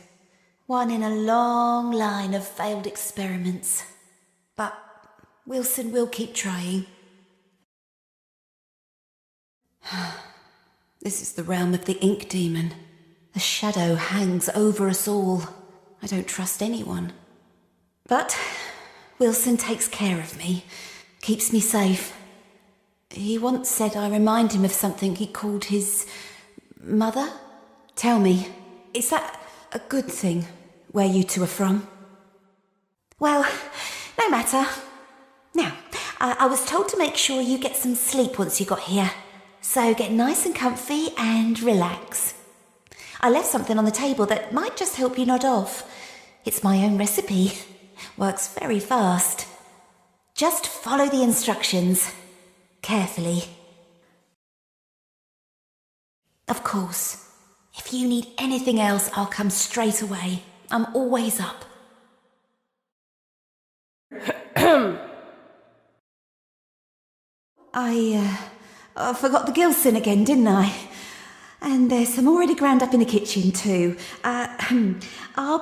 One in a long line of failed experiments. But Wilson will keep trying. This is the realm of the ink demon. A shadow hangs over us all. I don't trust anyone. But Wilson takes care of me, keeps me safe. He once said I remind him of something he called his mother. Tell me, is that a good thing, where you two are from? Well, no matter. Now, I was told to make sure you get some sleep once you got here. So get nice and comfy and relax. I left something on the table that might just help you nod off. It's my own recipe. Works very fast. Just follow the instructions. Carefully. Of course, if you need anything else, I'll come straight away. I'm always up. I forgot the Gilson again, didn't I? And there's some already ground up in the kitchen too. I'll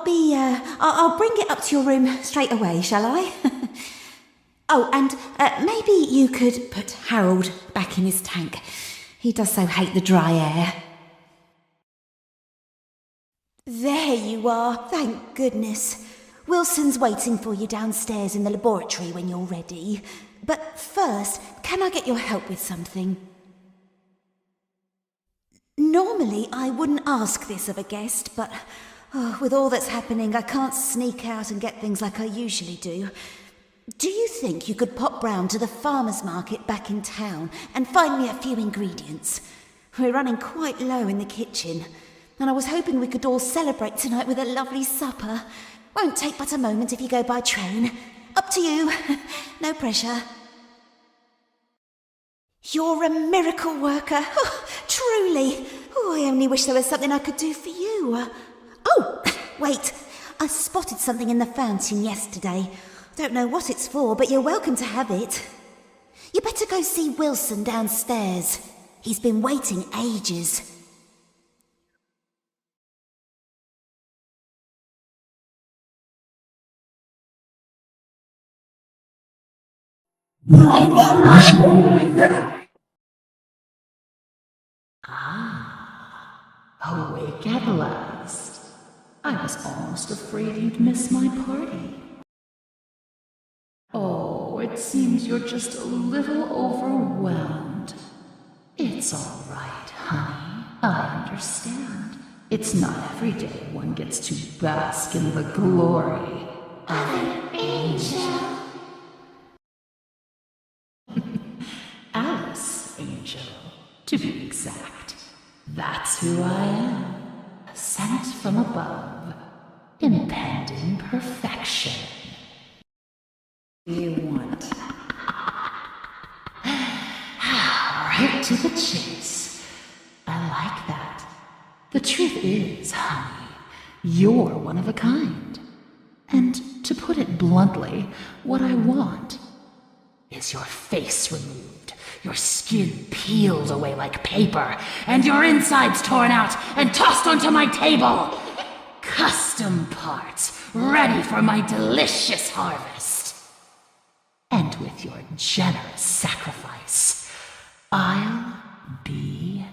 bring it up to your room straight away, shall I? Oh, and maybe you could put Harold back in his tank. He does so hate the dry air. There you are, thank goodness. Wilson's waiting for you downstairs in the laboratory when you're ready. But first, can I get your help with something? Normally, I wouldn't ask this of a guest, but with all that's happening, I can't sneak out and get things like I usually do. Do you think you could pop round to the farmer's market back in town and find me a few ingredients? We're running quite low in the kitchen, and I was hoping we could all celebrate tonight with a lovely supper. Won't take but a moment if you go by train. Up to you. No pressure. You're a miracle worker. Oh, truly. Oh, I only wish there was something I could do for you. Oh, wait. I spotted something in the fountain yesterday. Don't know what it's for, but you're welcome to have it. You better go see Wilson downstairs. He's been waiting ages. Awake at last. I was almost afraid you'd miss my party. Oh, it seems you're just a little overwhelmed. It's all right, honey. I understand. It's not every day one gets to bask in the glory of an angel. Alice, angel, to be exact. That's who I am. Sent from above. Impending perfection. You want? Right to the chase. I like that. The truth is, honey, you're one of a kind. And to put it bluntly, what I want is your face removed, your skin peeled away like paper, and your insides torn out and tossed onto my table. Custom parts, ready for my delicious harvest. And with your generous sacrifice, I'll be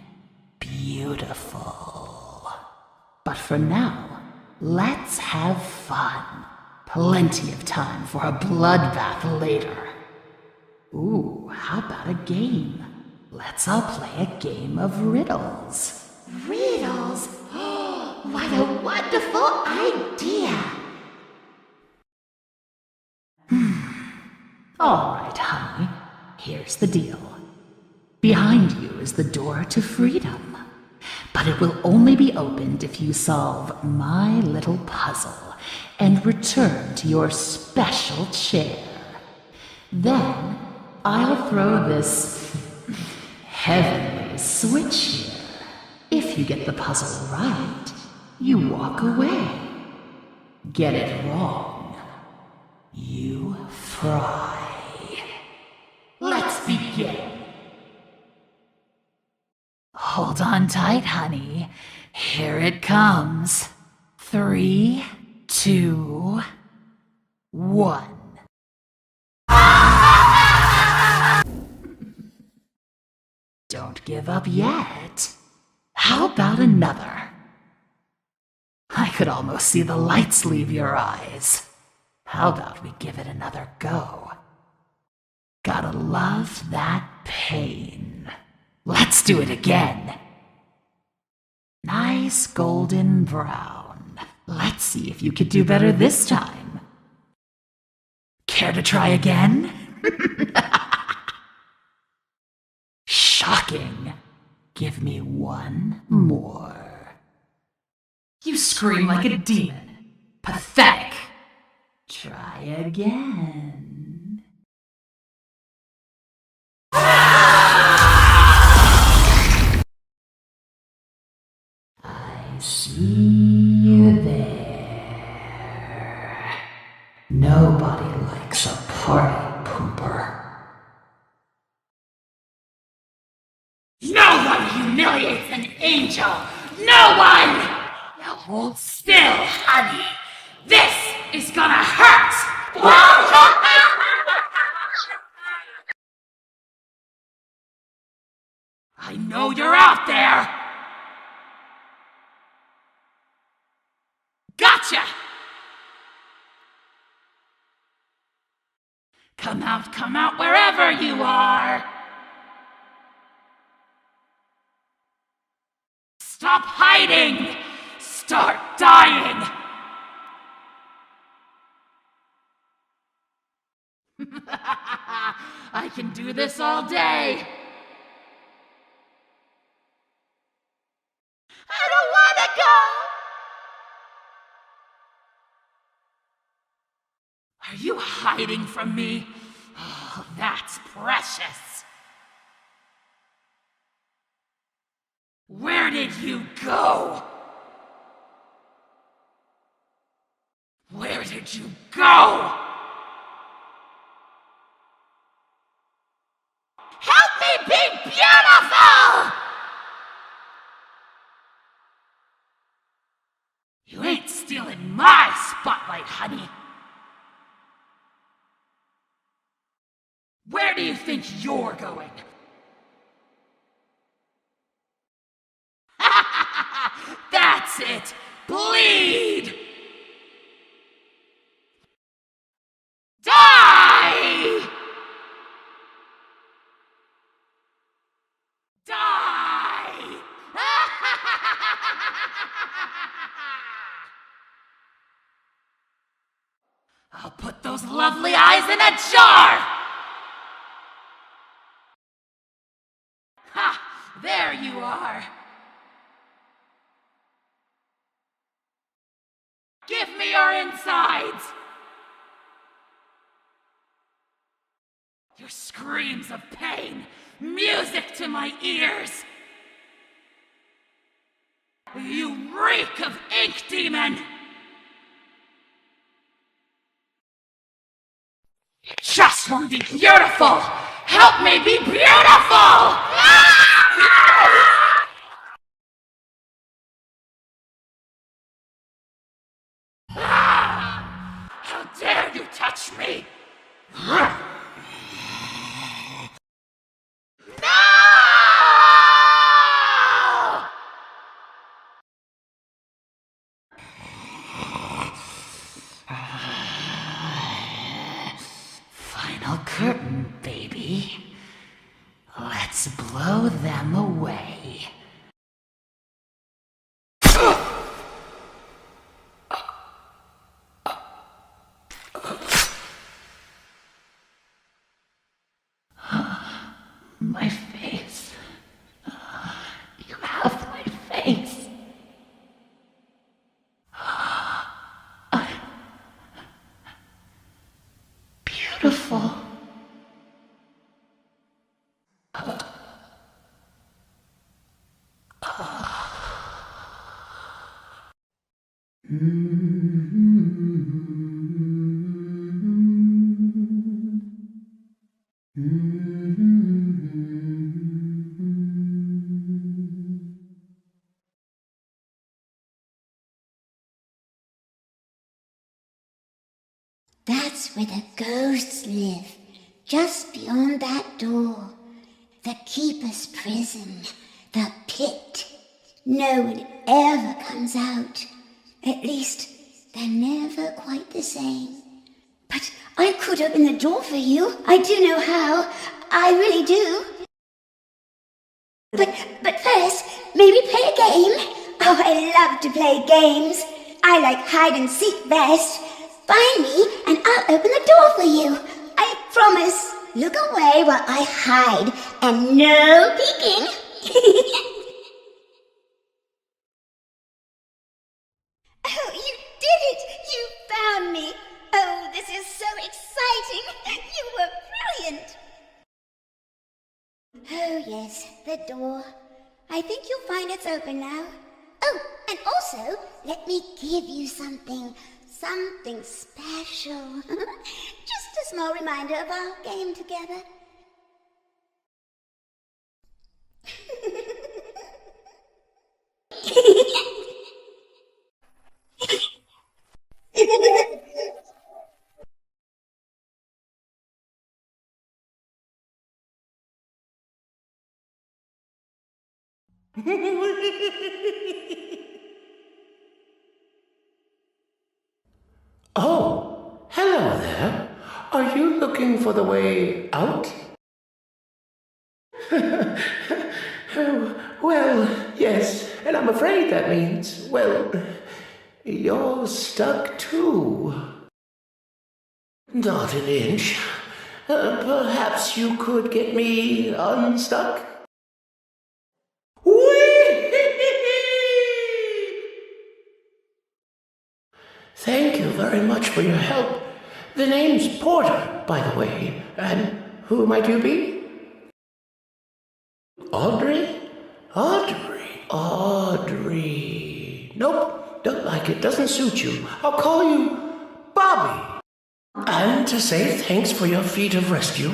beautiful. But for now, let's have fun. Plenty of time for a bloodbath later. Ooh, how about a game? Let's all play a game of riddles. Riddles? What a wonderful idea! All right, honey. Here's the deal. Behind you is the door to freedom. But it will only be opened if you solve my little puzzle and return to your special chair. Then I'll throw this heavenly switch here. If you get the puzzle right, you walk away. Get it wrong, you fry. Let's begin. Hold on tight, honey. Here it comes. 3, 2, 1. Don't give up yet. How about another? I could almost see the lights leave your eyes. How about we give it another go? Gotta love that pain. Let's do it again. Nice golden brown. Let's see if you could do better this time. Care to try again? Shocking. Give me one more. You scream like a demon. Pathetic. Try again. I see you there. Nobody likes a party pooper. No one humiliates an angel! No one! Now hold still, honey. This is gonna hurt! I know you're out there! Gotcha! Come out wherever you are! Stop hiding! Start dying! I can do this all day! I don't want to go! Are you hiding from me? Oh, that's precious. Where did you go? Where did you go? Help me be beautiful! You ain't stealing my spotlight, honey. Where do you think you're going? That's it! Bleed! Die! Die! in a jar! Ha! There you are! Give me your insides! Your screams of pain, music to my ears! You reek of ink, demon! Just want to be beautiful! Help me be beautiful! How dare you touch me! No! Final curtain, baby. Let's blow them away. My face. You have my face. Beautiful. That's where the ghosts live, just beyond that door. The Keeper's prison, the pit. No one ever comes out. At least, they're never quite the same. But I could open the door for you. I do know how. I really do. But first, maybe play a game? Oh, I love to play games. I like hide and seek best. Find me and I'll open the door for you. I promise. Look away while I hide and no peeking. Oh, you did it! You found me! Oh, this is so exciting! You were brilliant! Oh, yes, the door. I think you'll find it's open now. Oh, and also, let me give you something special. Just a small reminder of our game together. Oh, hello there. Are you looking for the way out? Well, yes, and I'm afraid that means, well, you're stuck too. Not an inch. Perhaps you could get me unstuck? Thank you very much for your help. The name's Porter, by the way. And who might you be? Audrey? Audrey. Nope, don't like it. Doesn't suit you. I'll call you Bobby. And to say thanks for your feat of rescue,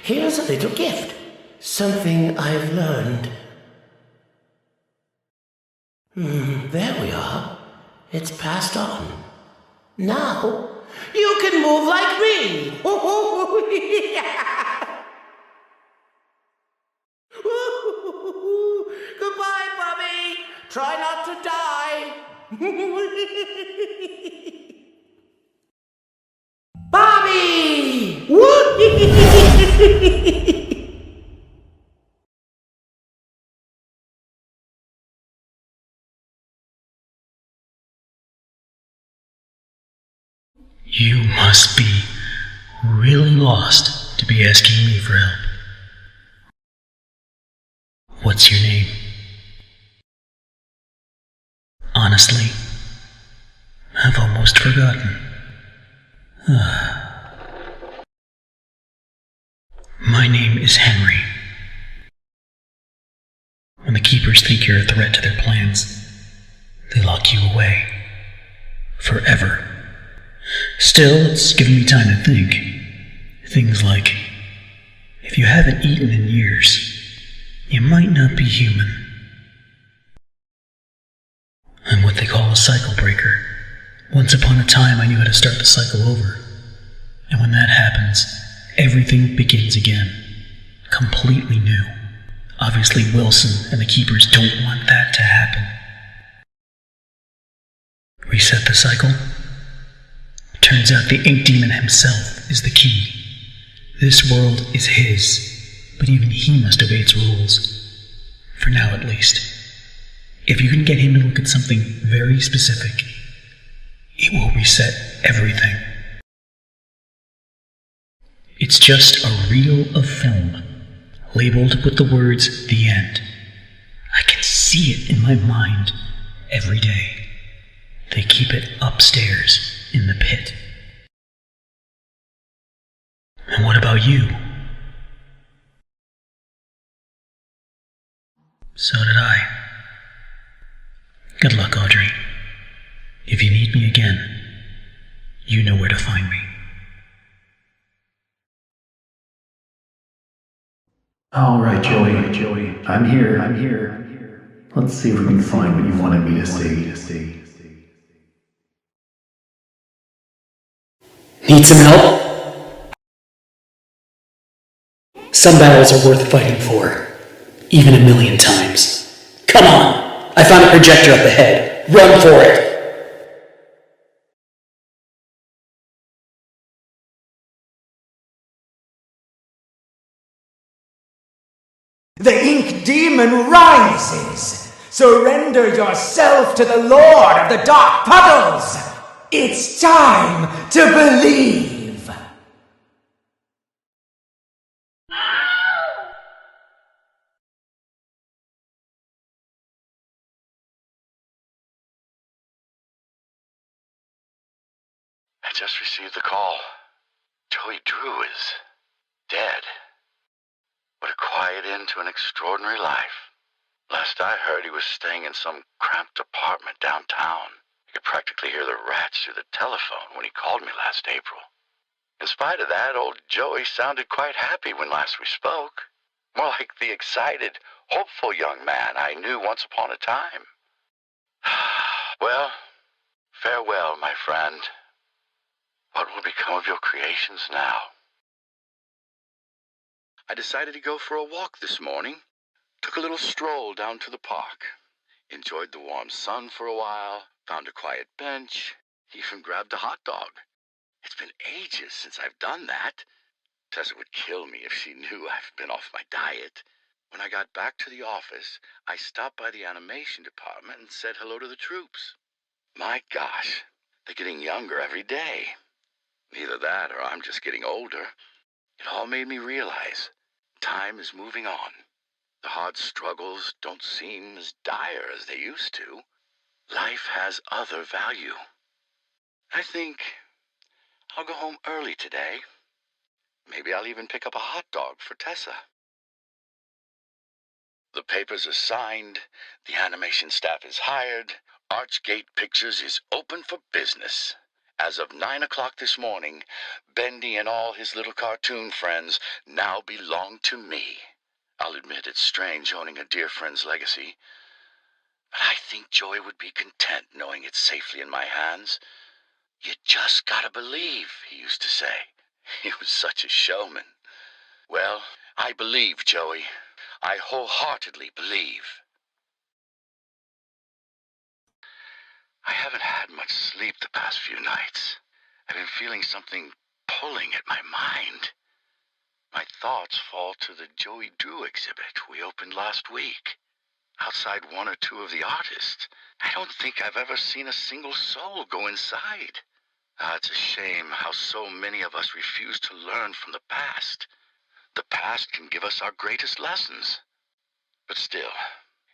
here's a little gift. Something I've learned. There we are. It's passed on. Now, you can move like me! Goodbye, Bobby! Try not to die! Bobby! You must be really lost to be asking me for help. What's your name? Honestly, I've almost forgotten. My name is Henry. When the Keepers think you're a threat to their plans, they lock you away. Forever. Still, it's given me time to think. Things like, if you haven't eaten in years, you might not be human. I'm what they call a cycle breaker. Once upon a time, I knew how to start the cycle over. And when that happens, everything begins again. Completely new. Obviously, Wilson and the Keepers don't want that to happen. Reset the cycle? Turns out the Ink Demon himself is the key. This world is his, but even he must obey its rules. For now, at least. If you can get him to look at something very specific, it will reset everything. It's just a reel of film, labeled with the words, "The End." I can see it in my mind every day. They keep it upstairs in the pit. And what about you? So did I. Good luck, Audrey. If you need me again, you know where to find me. All right, Joey. I'm here. Let's see if we can find what you wanted me to see. Need some help? Some battles are worth fighting for, even 1,000,000 times. Come on! I found a projector up ahead. Run for it! The Ink Demon rises! Surrender yourself to the Lord of the Dark Puddles! It's time to believe! I just received the call. Joey Drew is dead. What a quiet end to an extraordinary life. Last I heard, he was staying in some cramped apartment downtown. I could practically hear the rats through the telephone when he called me last April. In spite of that, old Joey sounded quite happy when last we spoke. More like the excited, hopeful young man I knew once upon a time. Well, farewell, my friend. What will become of your creations now? I decided to go for a walk this morning. Took a little stroll down to the park. Enjoyed the warm sun for a while. Found a quiet bench. Even grabbed a hot dog. It's been ages since I've done that. Tessa would kill me if she knew I've been off my diet. When I got back to the office, I stopped by the animation department and said hello to the troops. My gosh, they're getting younger every day. Either that or I'm just getting older. It all made me realize time is moving on. The hard struggles don't seem as dire as they used to. Life has other value. I think I'll go home early today. Maybe I'll even pick up a hot dog for Tessa. The papers are signed. The animation staff is hired. Archgate Pictures is open for business. As of 9 o'clock this morning, Bendy and all his little cartoon friends now belong to me. I'll admit it's strange owning a dear friend's legacy, but I think Joey would be content knowing it's safely in my hands. You just gotta believe, he used to say. He was such a showman. Well, I believe, Joey. I wholeheartedly believe. I haven't had much sleep the past few nights. I've been feeling something pulling at my mind. My thoughts fall to the Joey Drew exhibit we opened last week. Outside one or two of the artists, I don't think I've ever seen a single soul go inside. It's a shame how so many of us refuse to learn from the past. The past can give us our greatest lessons. But still,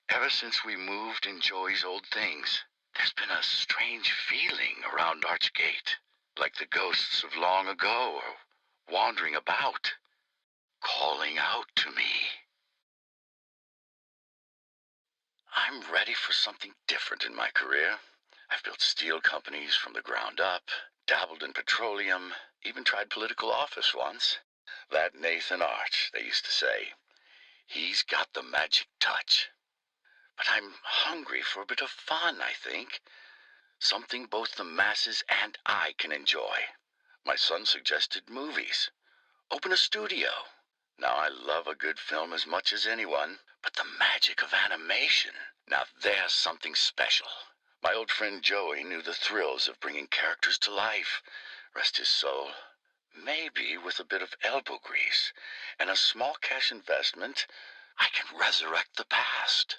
ever since we moved in Joey's old things, there's been a strange feeling around Archgate, like the ghosts of long ago are wandering about, calling out to me. I'm ready for something different in my career. I've built steel companies from the ground up, dabbled in petroleum, even tried political office once. That Nathan Arch, they used to say. He's got the magic touch. But I'm hungry for a bit of fun, I think. Something both the masses and I can enjoy. My son suggested movies. Open a studio. Now, I love a good film as much as anyone, but the magic of animation, now there's something special. My old friend Joey knew the thrills of bringing characters to life. Rest his soul. Maybe with a bit of elbow grease and a small cash investment, I can resurrect the past.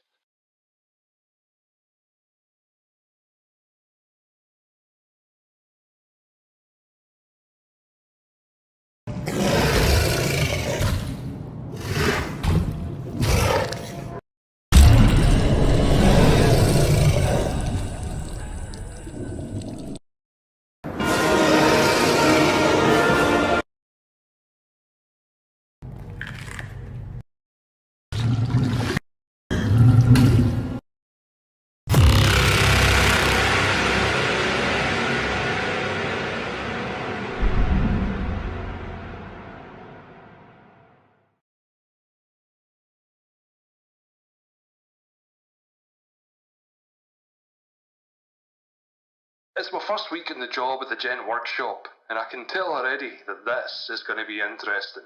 It's my first week in the job at the Gent Workshop, and I can tell already that this is going to be interesting.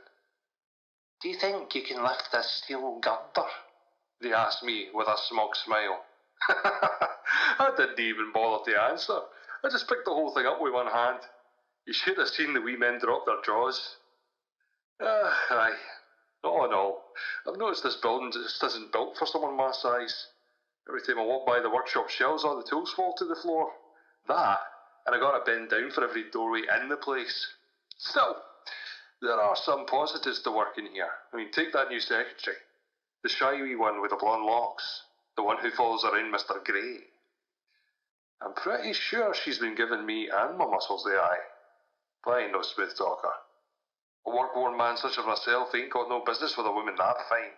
Do you think you can lift this steel girder? They asked me with a smug smile. I didn't even bother to answer. I just picked the whole thing up with one hand. You should have seen the wee men drop their jaws. Aye. All in all, I've noticed this building just isn't built for someone my size. Every time I walk by the workshop shelves, all the tools fall to the floor. That, and I gotta bend down for every doorway in the place. Still, there are some positives to working here. I mean, take that new secretary. The shy wee one with the blonde locks. The one who follows around Mr. Grey. I'm pretty sure she's been giving me and my muscles the eye. But I ain't no smooth talker. A work-worn man such as myself ain't got no business with a woman that fine.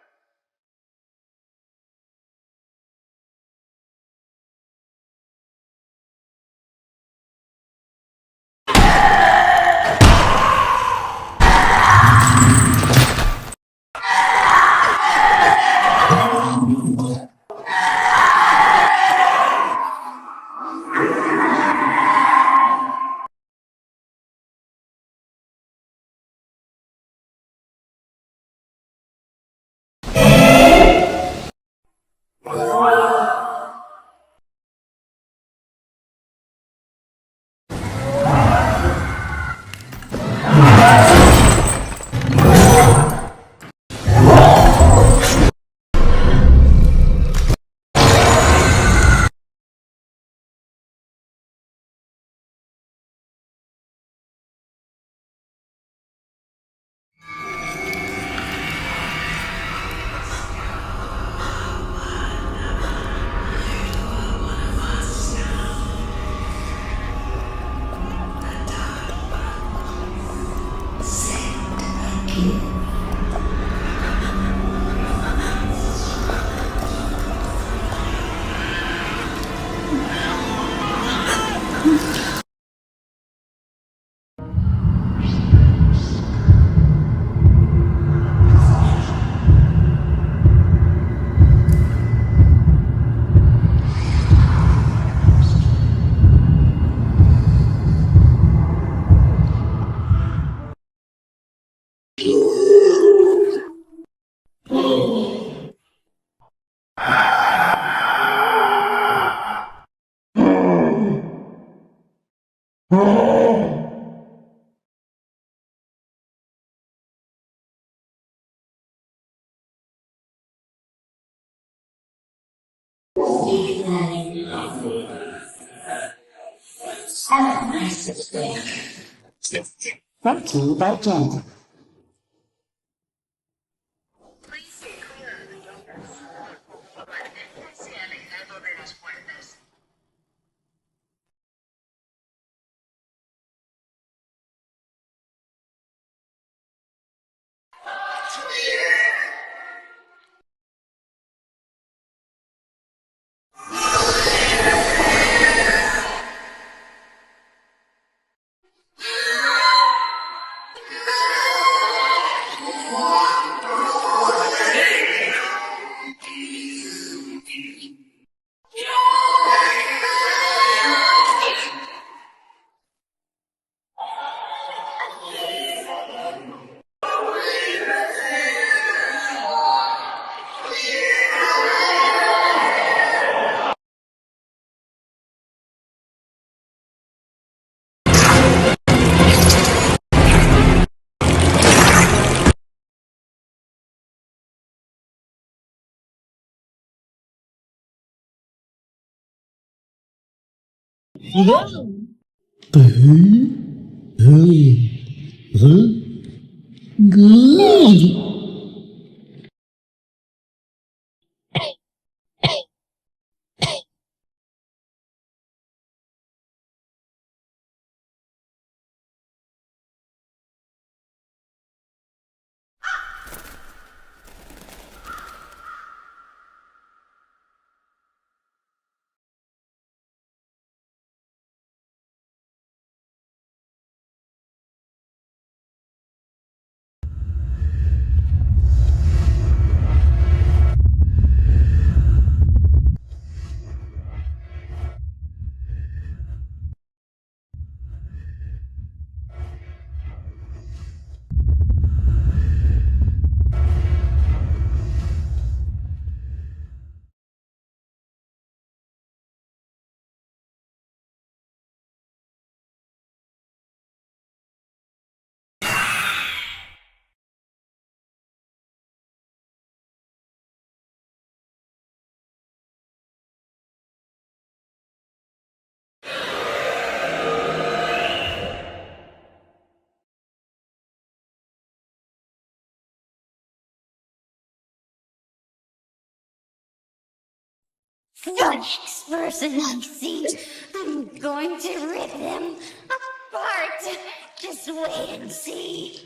Brought to you by Jen. The next person I see, I'm going to rip them apart. Just wait and see.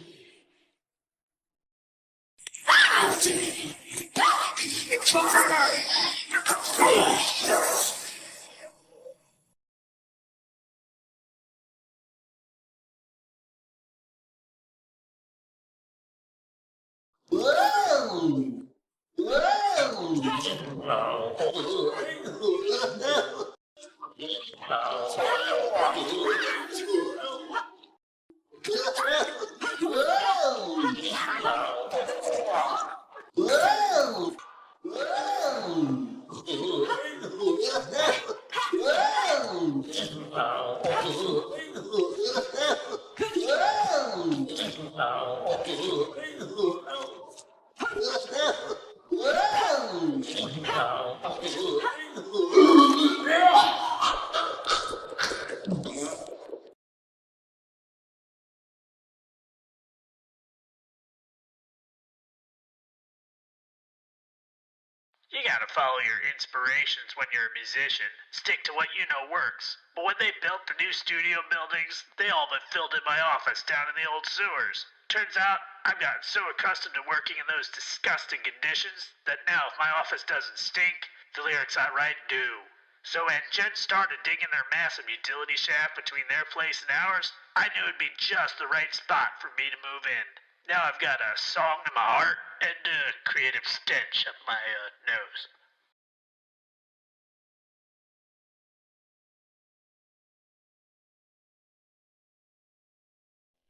You gotta follow your inspirations when you're a musician. Stick to what you know works. But when they built the new studio buildings, they all but filled in my office down in the old sewers. Turns out, I've gotten so accustomed to working in those disgusting conditions that now if my office doesn't stink, the lyrics I write do. So when Gent started digging their massive utility shaft between their place and ours, I knew it'd be just the right spot for me to move in. Now I've got a song in my heart and a creative stench up my nose.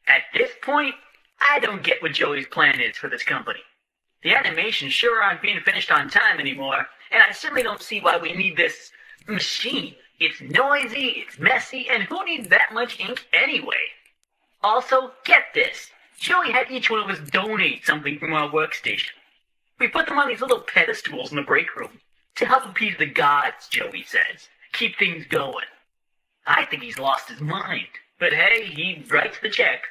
At this point, I don't get what Joey's plan is for this company. The animations sure aren't being finished on time anymore, and I certainly don't see why we need this machine. It's noisy, it's messy, and who needs that much ink anyway? Also, get this. Joey had each one of us donate something from our workstation. We put them on these little pedestals in the break room to help appease the gods, Joey says. Keep things going. I think he's lost his mind. But hey, he writes the check.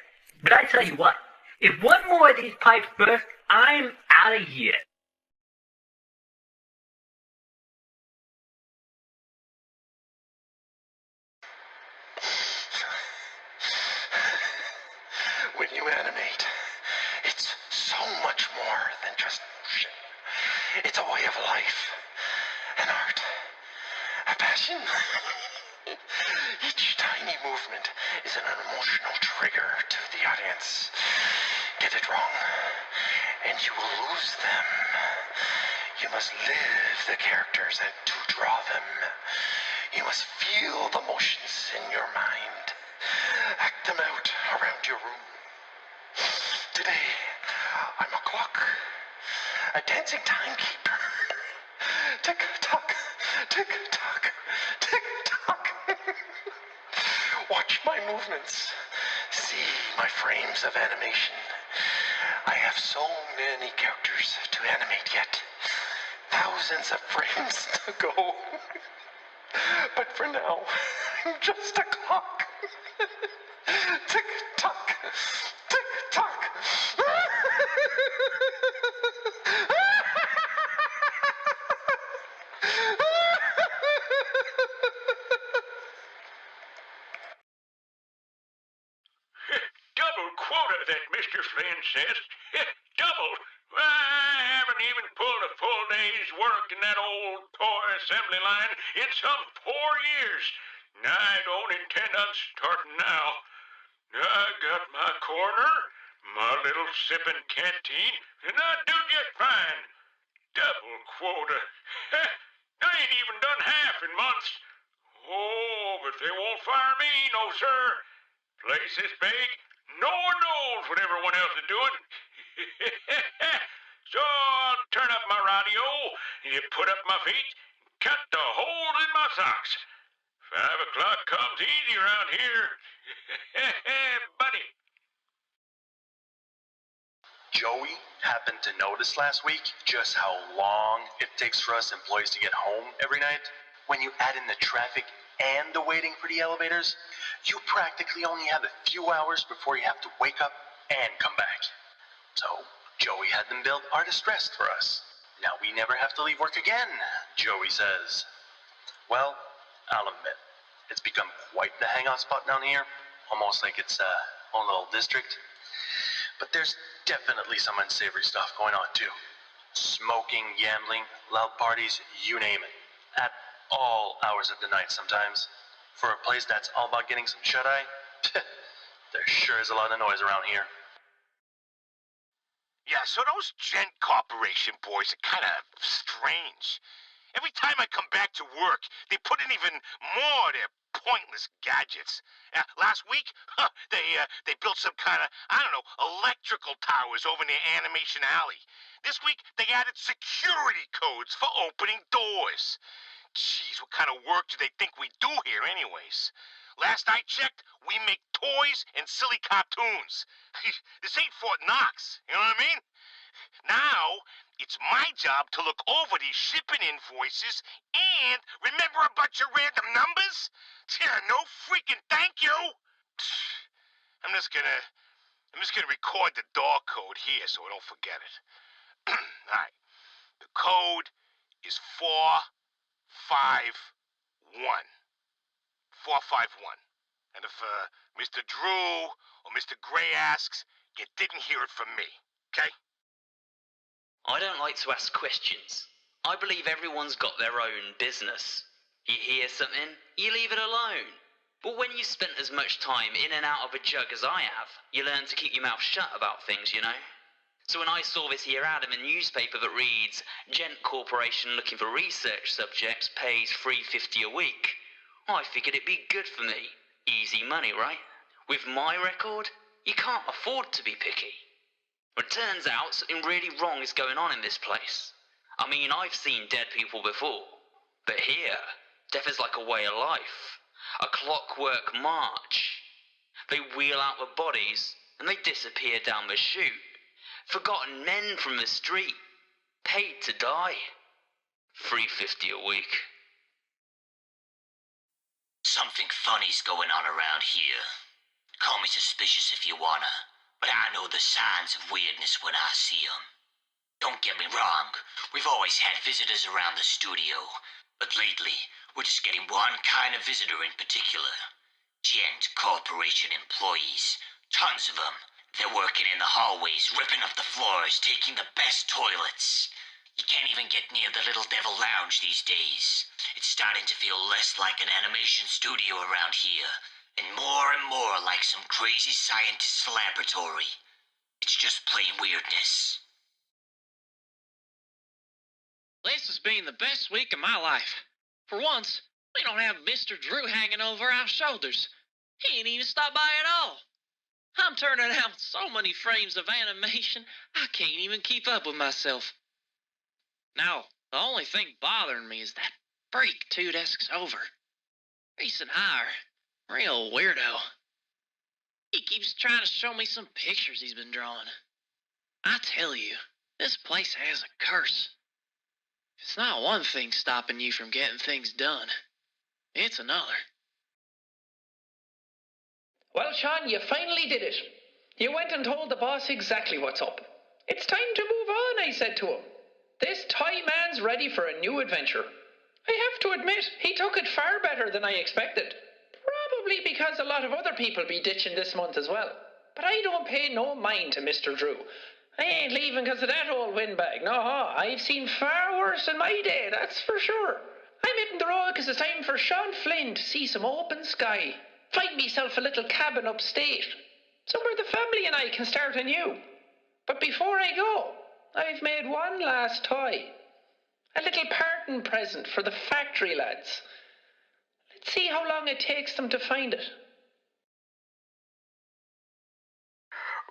But I tell you what, if one more of these pipes burst, I'm out of here. When you animate, it's so much more than just motion. It's a way of life, an art, a passion. Each tiny movement is an emotional trigger to the audience. Get it wrong, and you will lose them. You must live the characters and to draw them. You must feel the motions in your mind. Act them out around your room. Today, I'm a clock, a dancing timekeeper. Tick-tock, tick-tock, tick-tock. Watch my movements. See my frames of animation. I have so many characters to animate yet. Thousands of frames to go. But for now, I'm just a clock. Tick-tock, tick-tock. Double quota, that Mr. Flynn says. Double. I haven't even pulled a full day's work in that old toy assembly line in some 4 years. I don't intend on starting now. I got my corner, my little sipping canteen, and I do just fine. Double quota. I ain't even done half in months. Oh, but they won't fire me, no sir. Place is big. No one knows what everyone else is doing. So I'll turn up my radio, you put up my feet, cut the holes in my socks. 5 o'clock comes easy around here. Buddy. Joey happened to notice last week just how long it takes for us employees to get home every night. When you add in the traffic and the waiting for the elevators, you practically only have a few hours before you have to wake up and come back. So Joey had them build Artist Rest for us. Now we never have to leave work again, Joey says. Well, I'll admit, it's become quite the hangout spot down here, almost like it's own little district. But there's definitely some unsavory stuff going on too. Smoking, gambling, loud parties, you name it. At all hours of the night sometimes. For a place that's all about getting some shut-eye, there sure is a lot of noise around here. Yeah, so those Gent Corporation boys are kind of strange. Every time I come back to work, they put in even more of their pointless gadgets. Last week, they built some kind of, I don't know, electrical towers over near Animation Alley. This week, they added security codes for opening doors. Jeez, what kind of work do they think we do here anyways? Last I checked, we make toys and silly cartoons. This ain't Fort Knox, you know what I mean? Now, it's my job to look over these shipping invoices and remember a bunch of random numbers? Yeah, no freaking thank you. I'm just gonna record the door code here so I don't forget it. Alright. The code is 451. 451. And if Mr. Drew or Mr. Gray asks, you didn't hear it from me, okay? I don't like to ask questions. I believe everyone's got their own business. You hear something, you leave it alone. But when you spent as much time in and out of a jug as I have, you learn to keep your mouth shut about things, you know? So when I saw this here ad in the newspaper that reads, Gent Corporation looking for research subjects pays $3.50 a week, I figured it'd be good for me. Easy money, right? With my record, you can't afford to be picky. But it turns out something really wrong is going on in this place. I mean, I've seen dead people before. But here, death is like a way of life. A clockwork march. They wheel out the bodies, and they disappear down the chute. Forgotten men from the street. Paid to die. $3.50 a week. Something funny's going on around here. Call me suspicious if you wanna, but I know the signs of weirdness when I see 'em. Don't get me wrong, we've always had visitors around the studio, but lately, we're just getting one kind of visitor in particular. Gent Corporation employees. Tons of them. They're working in the hallways, ripping up the floors, taking the best toilets. You can't even get near the Little Devil Lounge these days. It's starting to feel less like an animation studio around here, and more like some crazy scientist's laboratory. It's just plain weirdness. This has been the best week of my life. For once, we don't have Mr. Drew hanging over our shoulders. He ain't even stopped by at all. I'm turning out so many frames of animation, I can't even keep up with myself. Now, the only thing bothering me is that freak 2 desks over. Recent hire. Real weirdo. He keeps trying to show me some pictures he's been drawing. I tell you, this place has a curse. It's not one thing stopping you from getting things done. It's another. Well, Sean, you finally did it. You went and told the boss exactly what's up. It's time to move on, I said to him. This toy man's ready for a new adventure. I have to admit, he took it far better than I expected. Probably because a lot of other people be ditching this month as well. But I don't pay no mind to Mr. Drew. I ain't leaving because of that old windbag. No, I've seen far worse in my day, that's for sure. I'm hitting the road because it's time for Sean Flynn to see some open sky. Find myself a little cabin upstate. Somewhere the family and I can start anew. But before I go, I've made one last toy. A little parting present for the factory lads. Let's see how long it takes them to find it.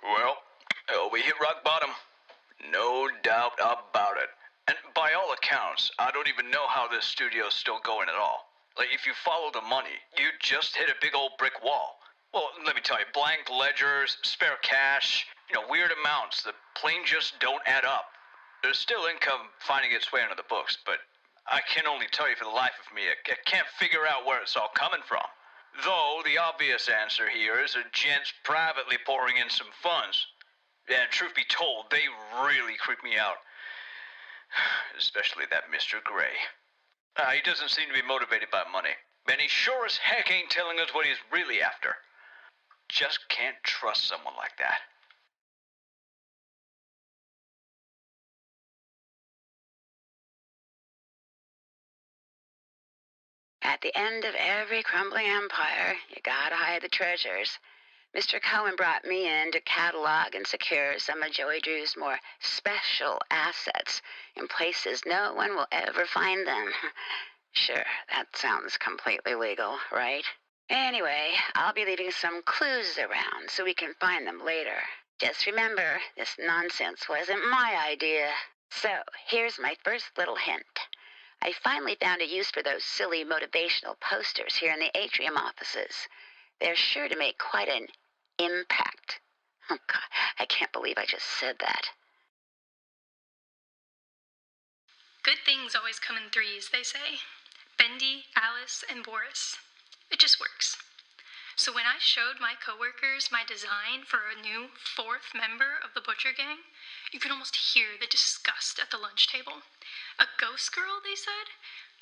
Well, we hit rock bottom. No doubt about it. And by all accounts, I don't even know how this studio's still going at all. Like, if you follow the money, you just hit a big old brick wall. Well, let me tell you, blank ledgers, spare cash, weird amounts that plain just don't add up. There's still income finding its way into the books, but I can only tell you for the life of me, I can't figure out where it's all coming from. Though, the obvious answer here is a gent's privately pouring in some funds. And truth be told, they really creep me out. Especially that Mr. Gray. He doesn't seem to be motivated by money. And he sure as heck ain't telling us what he's really after. Just can't trust someone like that. At the end of every crumbling empire, you gotta hide the treasures. Mr. Cohen brought me in to catalog and secure some of Joey Drew's more special assets in places no one will ever find them. Sure, that sounds completely legal, right? Anyway, I'll be leaving some clues around so we can find them later. Just remember, this nonsense wasn't my idea. So, here's my first little hint. I finally found a use for those silly motivational posters here in the atrium offices. They're sure to make quite an impact. Oh, God, I can't believe I just said that. Good things always come in threes, they say. Bendy, Alice, and Boris. It just works. So when I showed my coworkers my design for a new 4th member of the Butcher Gang, you could almost hear the disgust at the lunch table. A ghost girl, they said?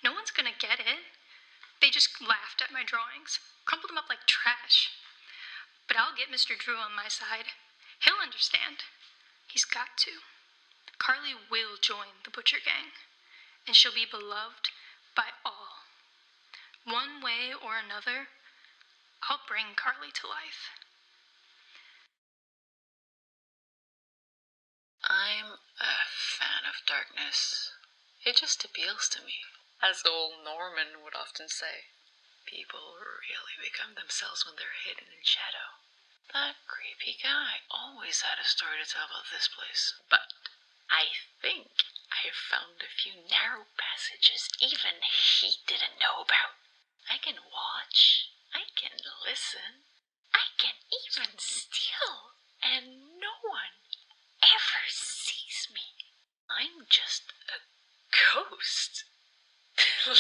No one's gonna get it. They just laughed at my drawings, crumpled them up like trash. But I'll get Mr. Drew on my side. He'll understand. He's got to. Carly will join the Butcher Gang, and she'll be beloved by all. One way or another, I'll bring Carly to life. I'm a fan of darkness. It just appeals to me. As old Norman would often say, people really become themselves when they're hidden in shadow. That creepy guy always had a story to tell about this place. But I think I found a few narrow passages even he didn't know about. I can watch, I can listen, I can even steal, and no one ever sees me. I'm just a ghost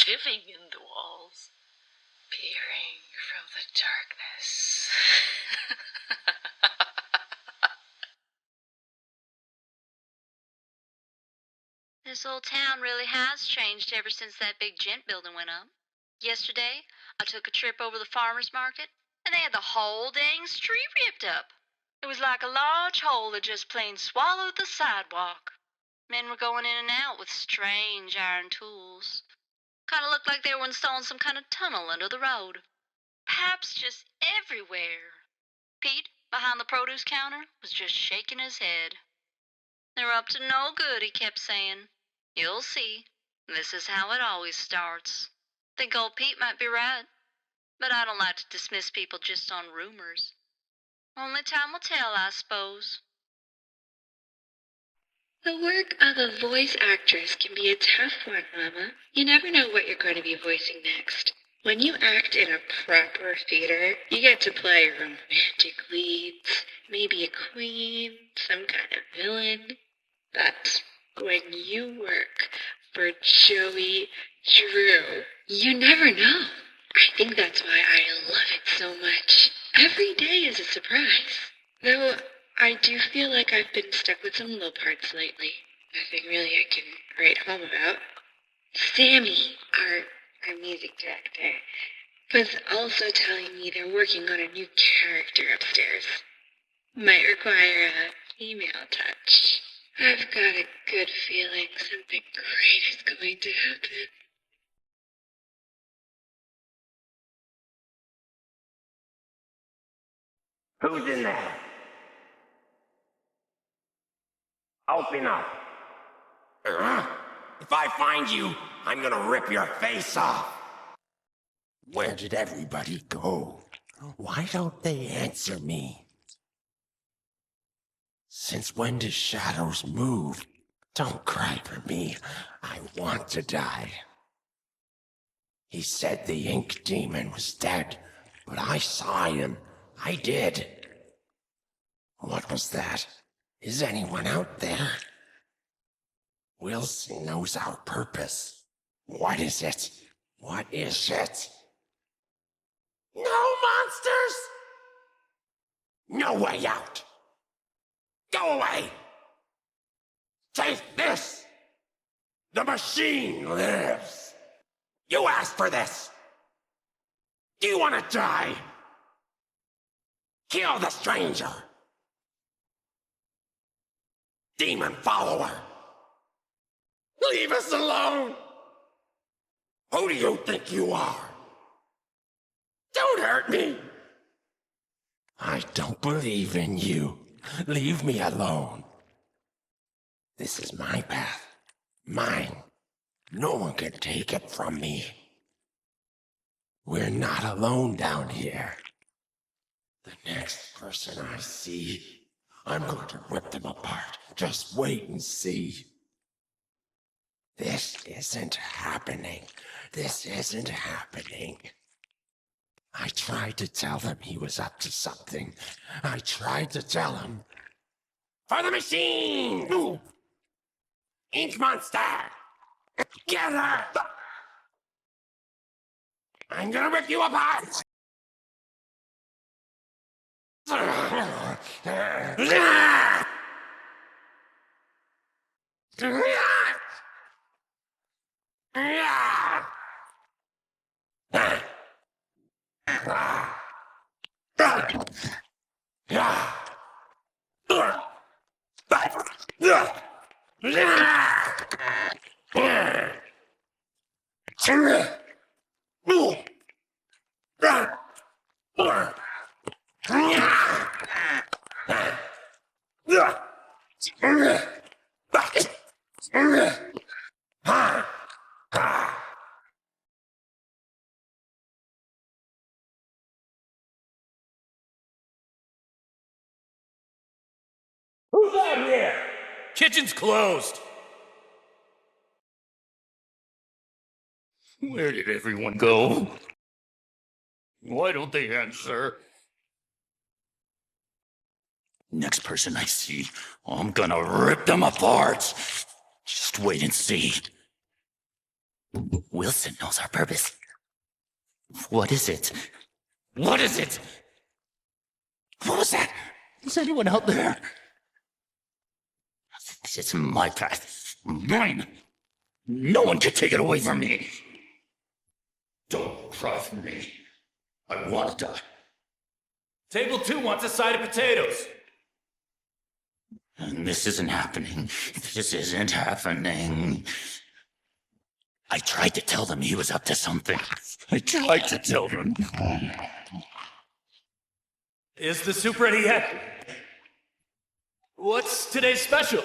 living in the walls. Peering from the darkness. This old town really has changed ever since that big gent building went up. Yesterday, I took a trip over the farmer's market, and they had the whole dang street ripped up. It was like a large hole that just plain swallowed the sidewalk. Men were going in and out with strange iron tools. Kind of looked like they were installing some kind of tunnel under the road. Pipes just everywhere. Pete, behind the produce counter, was just shaking his head. They're up to no good, he kept saying. You'll see. This is how it always starts. Think old Pete might be right, but I don't like to dismiss people just on rumors. Only time will tell, I suppose. The work of a voice actress can be a tough one, Mama. You never know what you're going to be voicing next. When you act in a proper theater, you get to play romantic leads, maybe a queen, some kind of villain. But when you work for Joey Drew, you never know. I think that's why I love it so much. Every day is a surprise. Though I do feel like I've been stuck with some low parts lately. Nothing really I can write home about. Sammy, our music director, was also telling me they're working on a new character upstairs. Might require a female touch. I've got a good feeling something great is going to happen. Who's in there? Open up. If I find you, I'm gonna rip your face off. Where did everybody go? Why don't they answer me? Since when do shadows move? Don't cry for me. I want to die. He said the ink demon was dead, but I saw him. I did. What was that? Is anyone out there? Wilson knows our purpose. What is it? What is it? No monsters! No way out! Go away! Take this! The machine lives! You asked for this! Do you want to die? Kill the stranger! Demon follower! Leave us alone! Who do you think you are? Don't hurt me! I don't believe in you. Leave me alone. This is my path. Mine. No one can take it from me. We're not alone down here. The next person I see, I'm going to rip them apart. Just wait and see. This isn't happening. This isn't happening. I tried to tell him he was up to something. I tried to tell him. For the machine! Ooh. Ink monster! Get her! I'm gonna rip you apart! Who's out here? Kitchen's closed. Where did everyone go? Why don't they answer? Next person I see, I'm gonna rip them apart. Just wait and see. Wilson knows our purpose. What is it? What is it? What was that? Is anyone out there? This is my path. Mine. No one can take it away from me. Don't cry for me. I want to die. Table 2 wants a side of potatoes. And this isn't happening. This isn't happening. I tried to tell them he was up to something. I tried to tell them. Is the soup ready yet? What's today's special?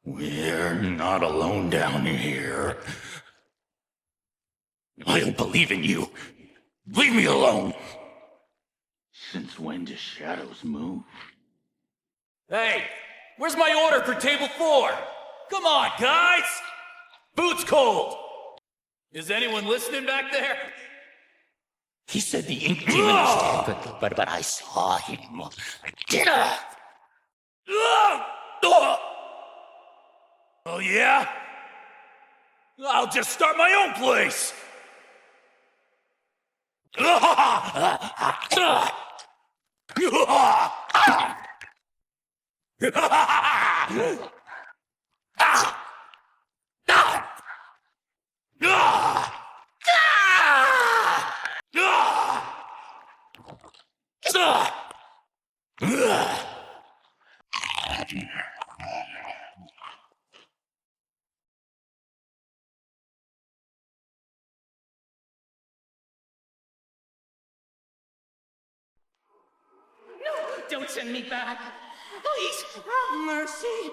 We're not alone down here. I don't believe in you. Leave me alone. Since when do shadows move? Hey, where's my order for table 4? Come on, guys! Food's cold! Is anyone listening back there? He said the ink demon was dead, but I saw him. Get up! Oh yeah? I'll just start my own place! No, don't send me back. Please, have mercy.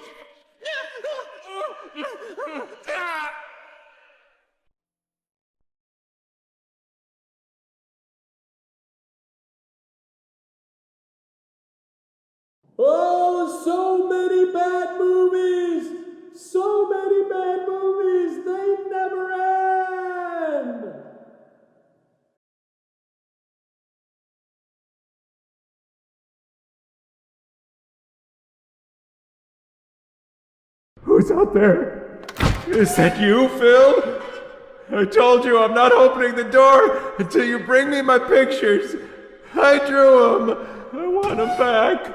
Oh, so many bad movies! So many bad movies! They never end! Who's out there? Is that you, Phil? I told you I'm not opening the door until you bring me my pictures. I drew them. I want them back.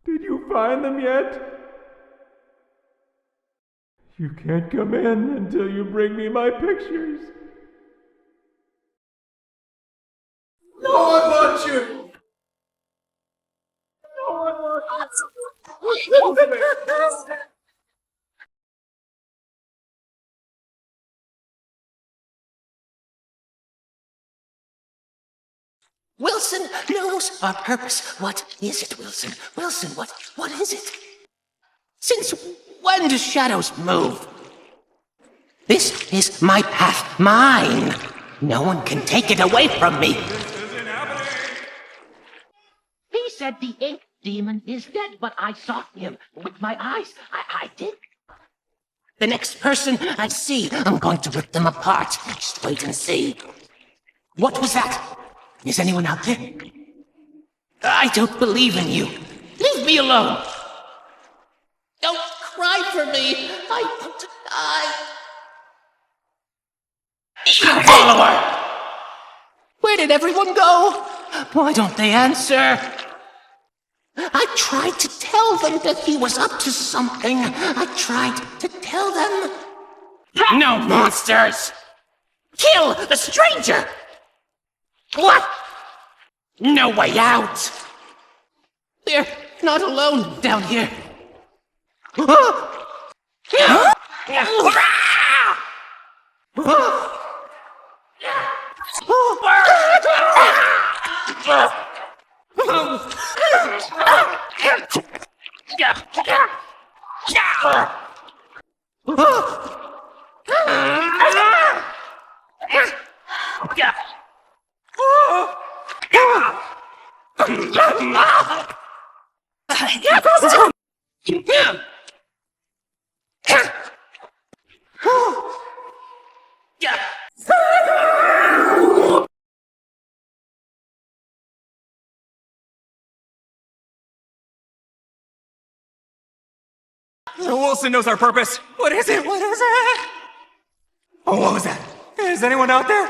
Did you find them yet? You can't come in until you bring me my pictures. No one wants you! No one wants you! Wilson knows our purpose. What is it, Wilson? Wilson, what is it? Since when do shadows move? This is my path, mine. No one can take it away from me. He said the ink demon is dead, but I saw him with my eyes. I did. The next person I see, I'm going to rip them apart. Just wait and see. What was that? Is anyone out there? I don't believe in you. Leave me alone. Don't cry for me. I want to die. Follower! Where did everyone go? Why don't they answer? I tried to tell them that he was up to something. I tried to tell them. No monsters! Kill the stranger! What? No way out! We're not alone down here. Wilson knows our purpose. What is it? What is it? Oh, what was that? Is anyone out there?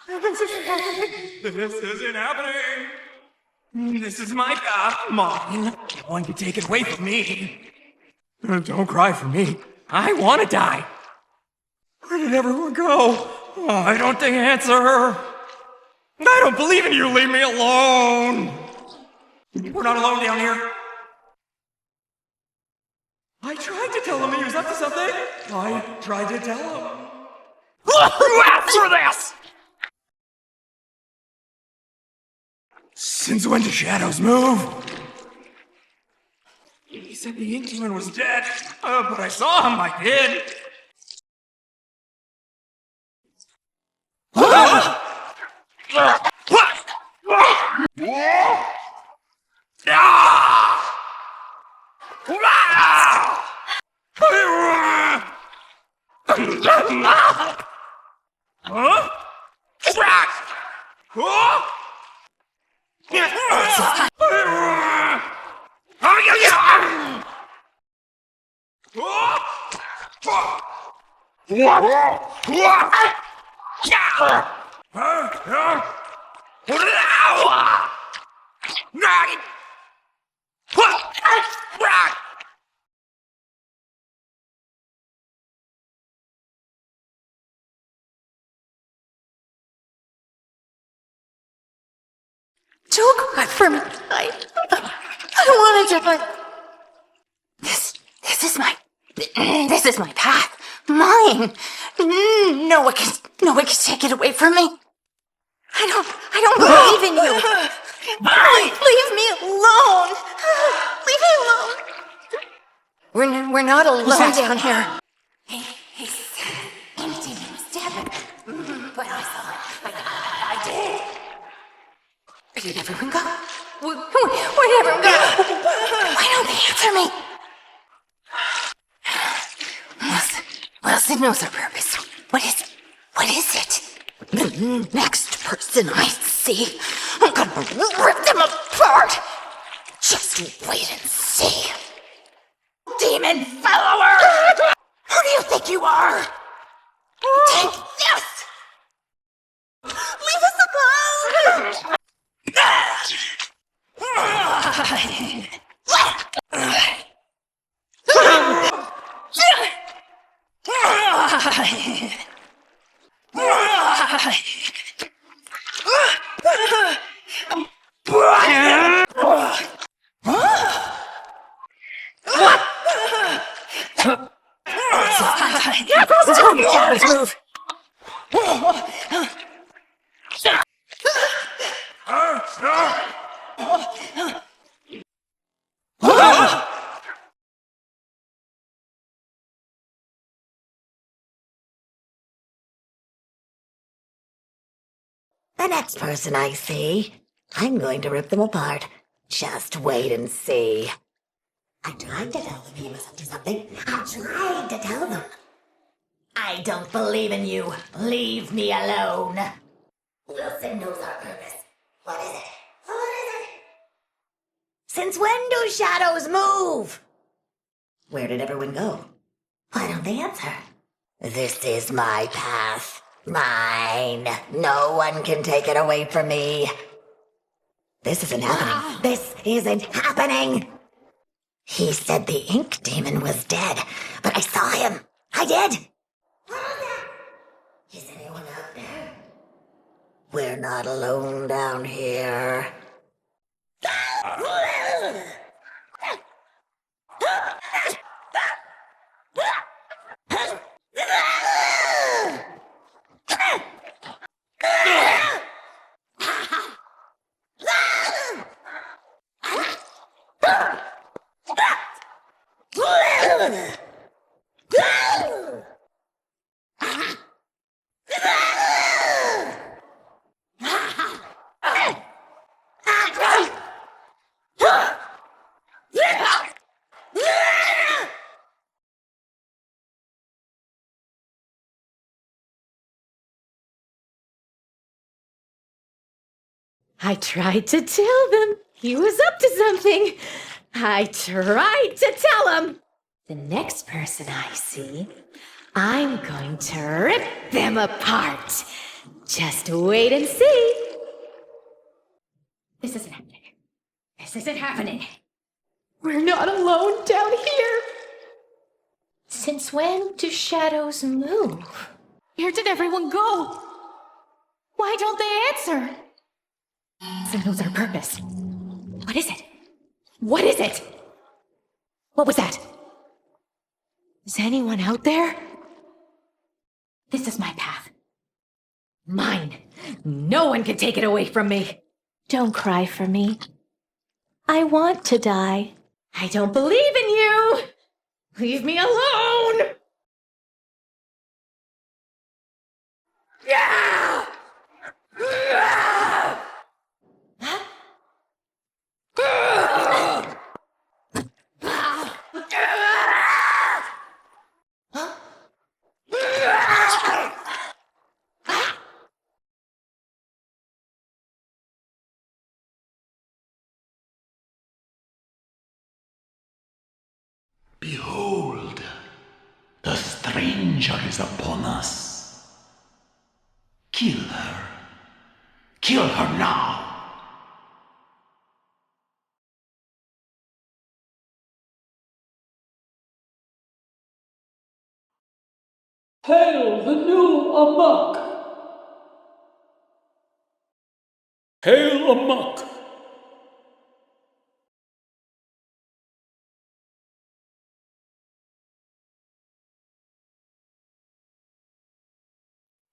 This isn't happening. This is my path, mine. No one can take it away from me. Don't cry for me. I want to die. Where did everyone go? Oh, I don't think answer. I don't believe in you. Leave me alone. We're not alone down here. I tried to tell him he was up to something. I tried to tell him. Who asked for this? Since when do shadows move? He said the Ink Demon was dead, but I saw him, I did. Don't cry for me. I want to die. This is my path. Mine. No one can take it away from me. I don't believe in you. Leave me alone. Leave me alone. We're not alone down here. He said Bendy was dead, but I did. Where did everyone go? Where did everyone go? Why don't they answer me? Wilson knows our purpose. What is it? The next person I see, I'm gonna rip them apart. Just wait and see. Demon follower! Who do you think you are? Take this! Leave us alone! Move. The next person I see, I'm going to rip them apart. Just wait and see. I tried to tell them he was up to something. I tried to tell them. I don't believe in you. Leave me alone. Wilson knows our purpose. What is it? Since when do shadows move? Where did everyone go? Why don't they answer? This is my path. Mine. No one can take it away from me. This isn't happening. This isn't happening. He said the Ink Demon was dead, but I saw him. I did. Is anyone out there? We're not alone down here. I tried to tell them he was up to something. I tried to tell him. The next person I see, I'm going to rip them apart. Just wait and see. This isn't happening. This isn't happening. We're not alone down here. Since when do shadows move? Where did everyone go? Why don't they answer? Signals our purpose. What is it? What is it? What was that? Is anyone out there? This is my path. Mine. No one can take it away from me. Don't cry for me. I want to die. I don't believe in you. Leave me alone. Yeah! Behold, the stranger is upon us. Kill her. Kill her now. Hail the new Amok! Hail Amok!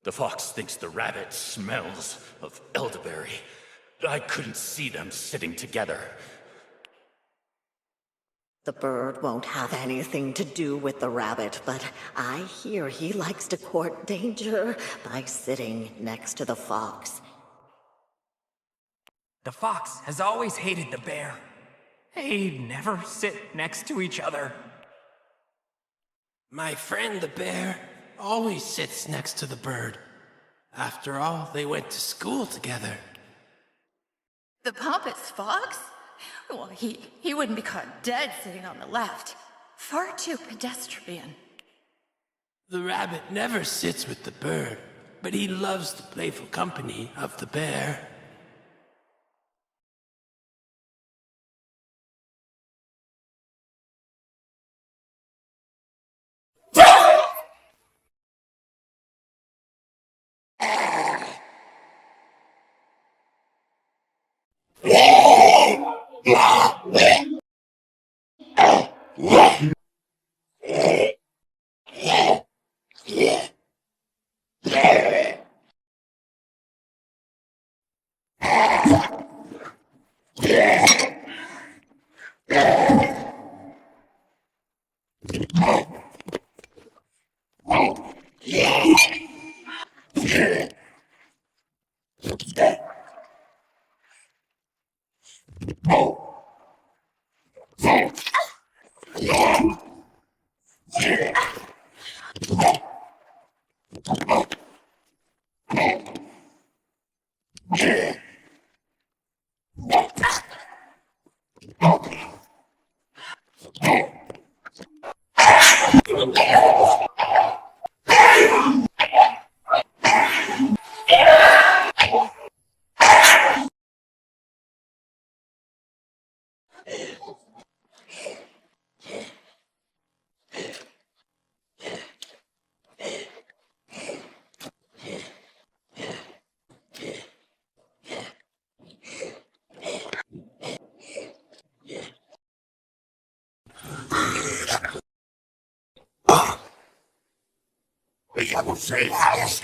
The fox thinks the rabbit smells of elderberry. I couldn't see them sitting together. The bird won't have anything to do with the rabbit, but I hear he likes to court danger by sitting next to the fox. The fox has always hated the bear. They never sit next to each other. My friend the bear always sits next to the bird. After all, they went to school together. The pompous fox? Well, he wouldn't be caught dead sitting on the left. Far too pedestrian. The rabbit never sits with the bird, but he loves the playful company of the bear. We will say house.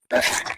Ugh.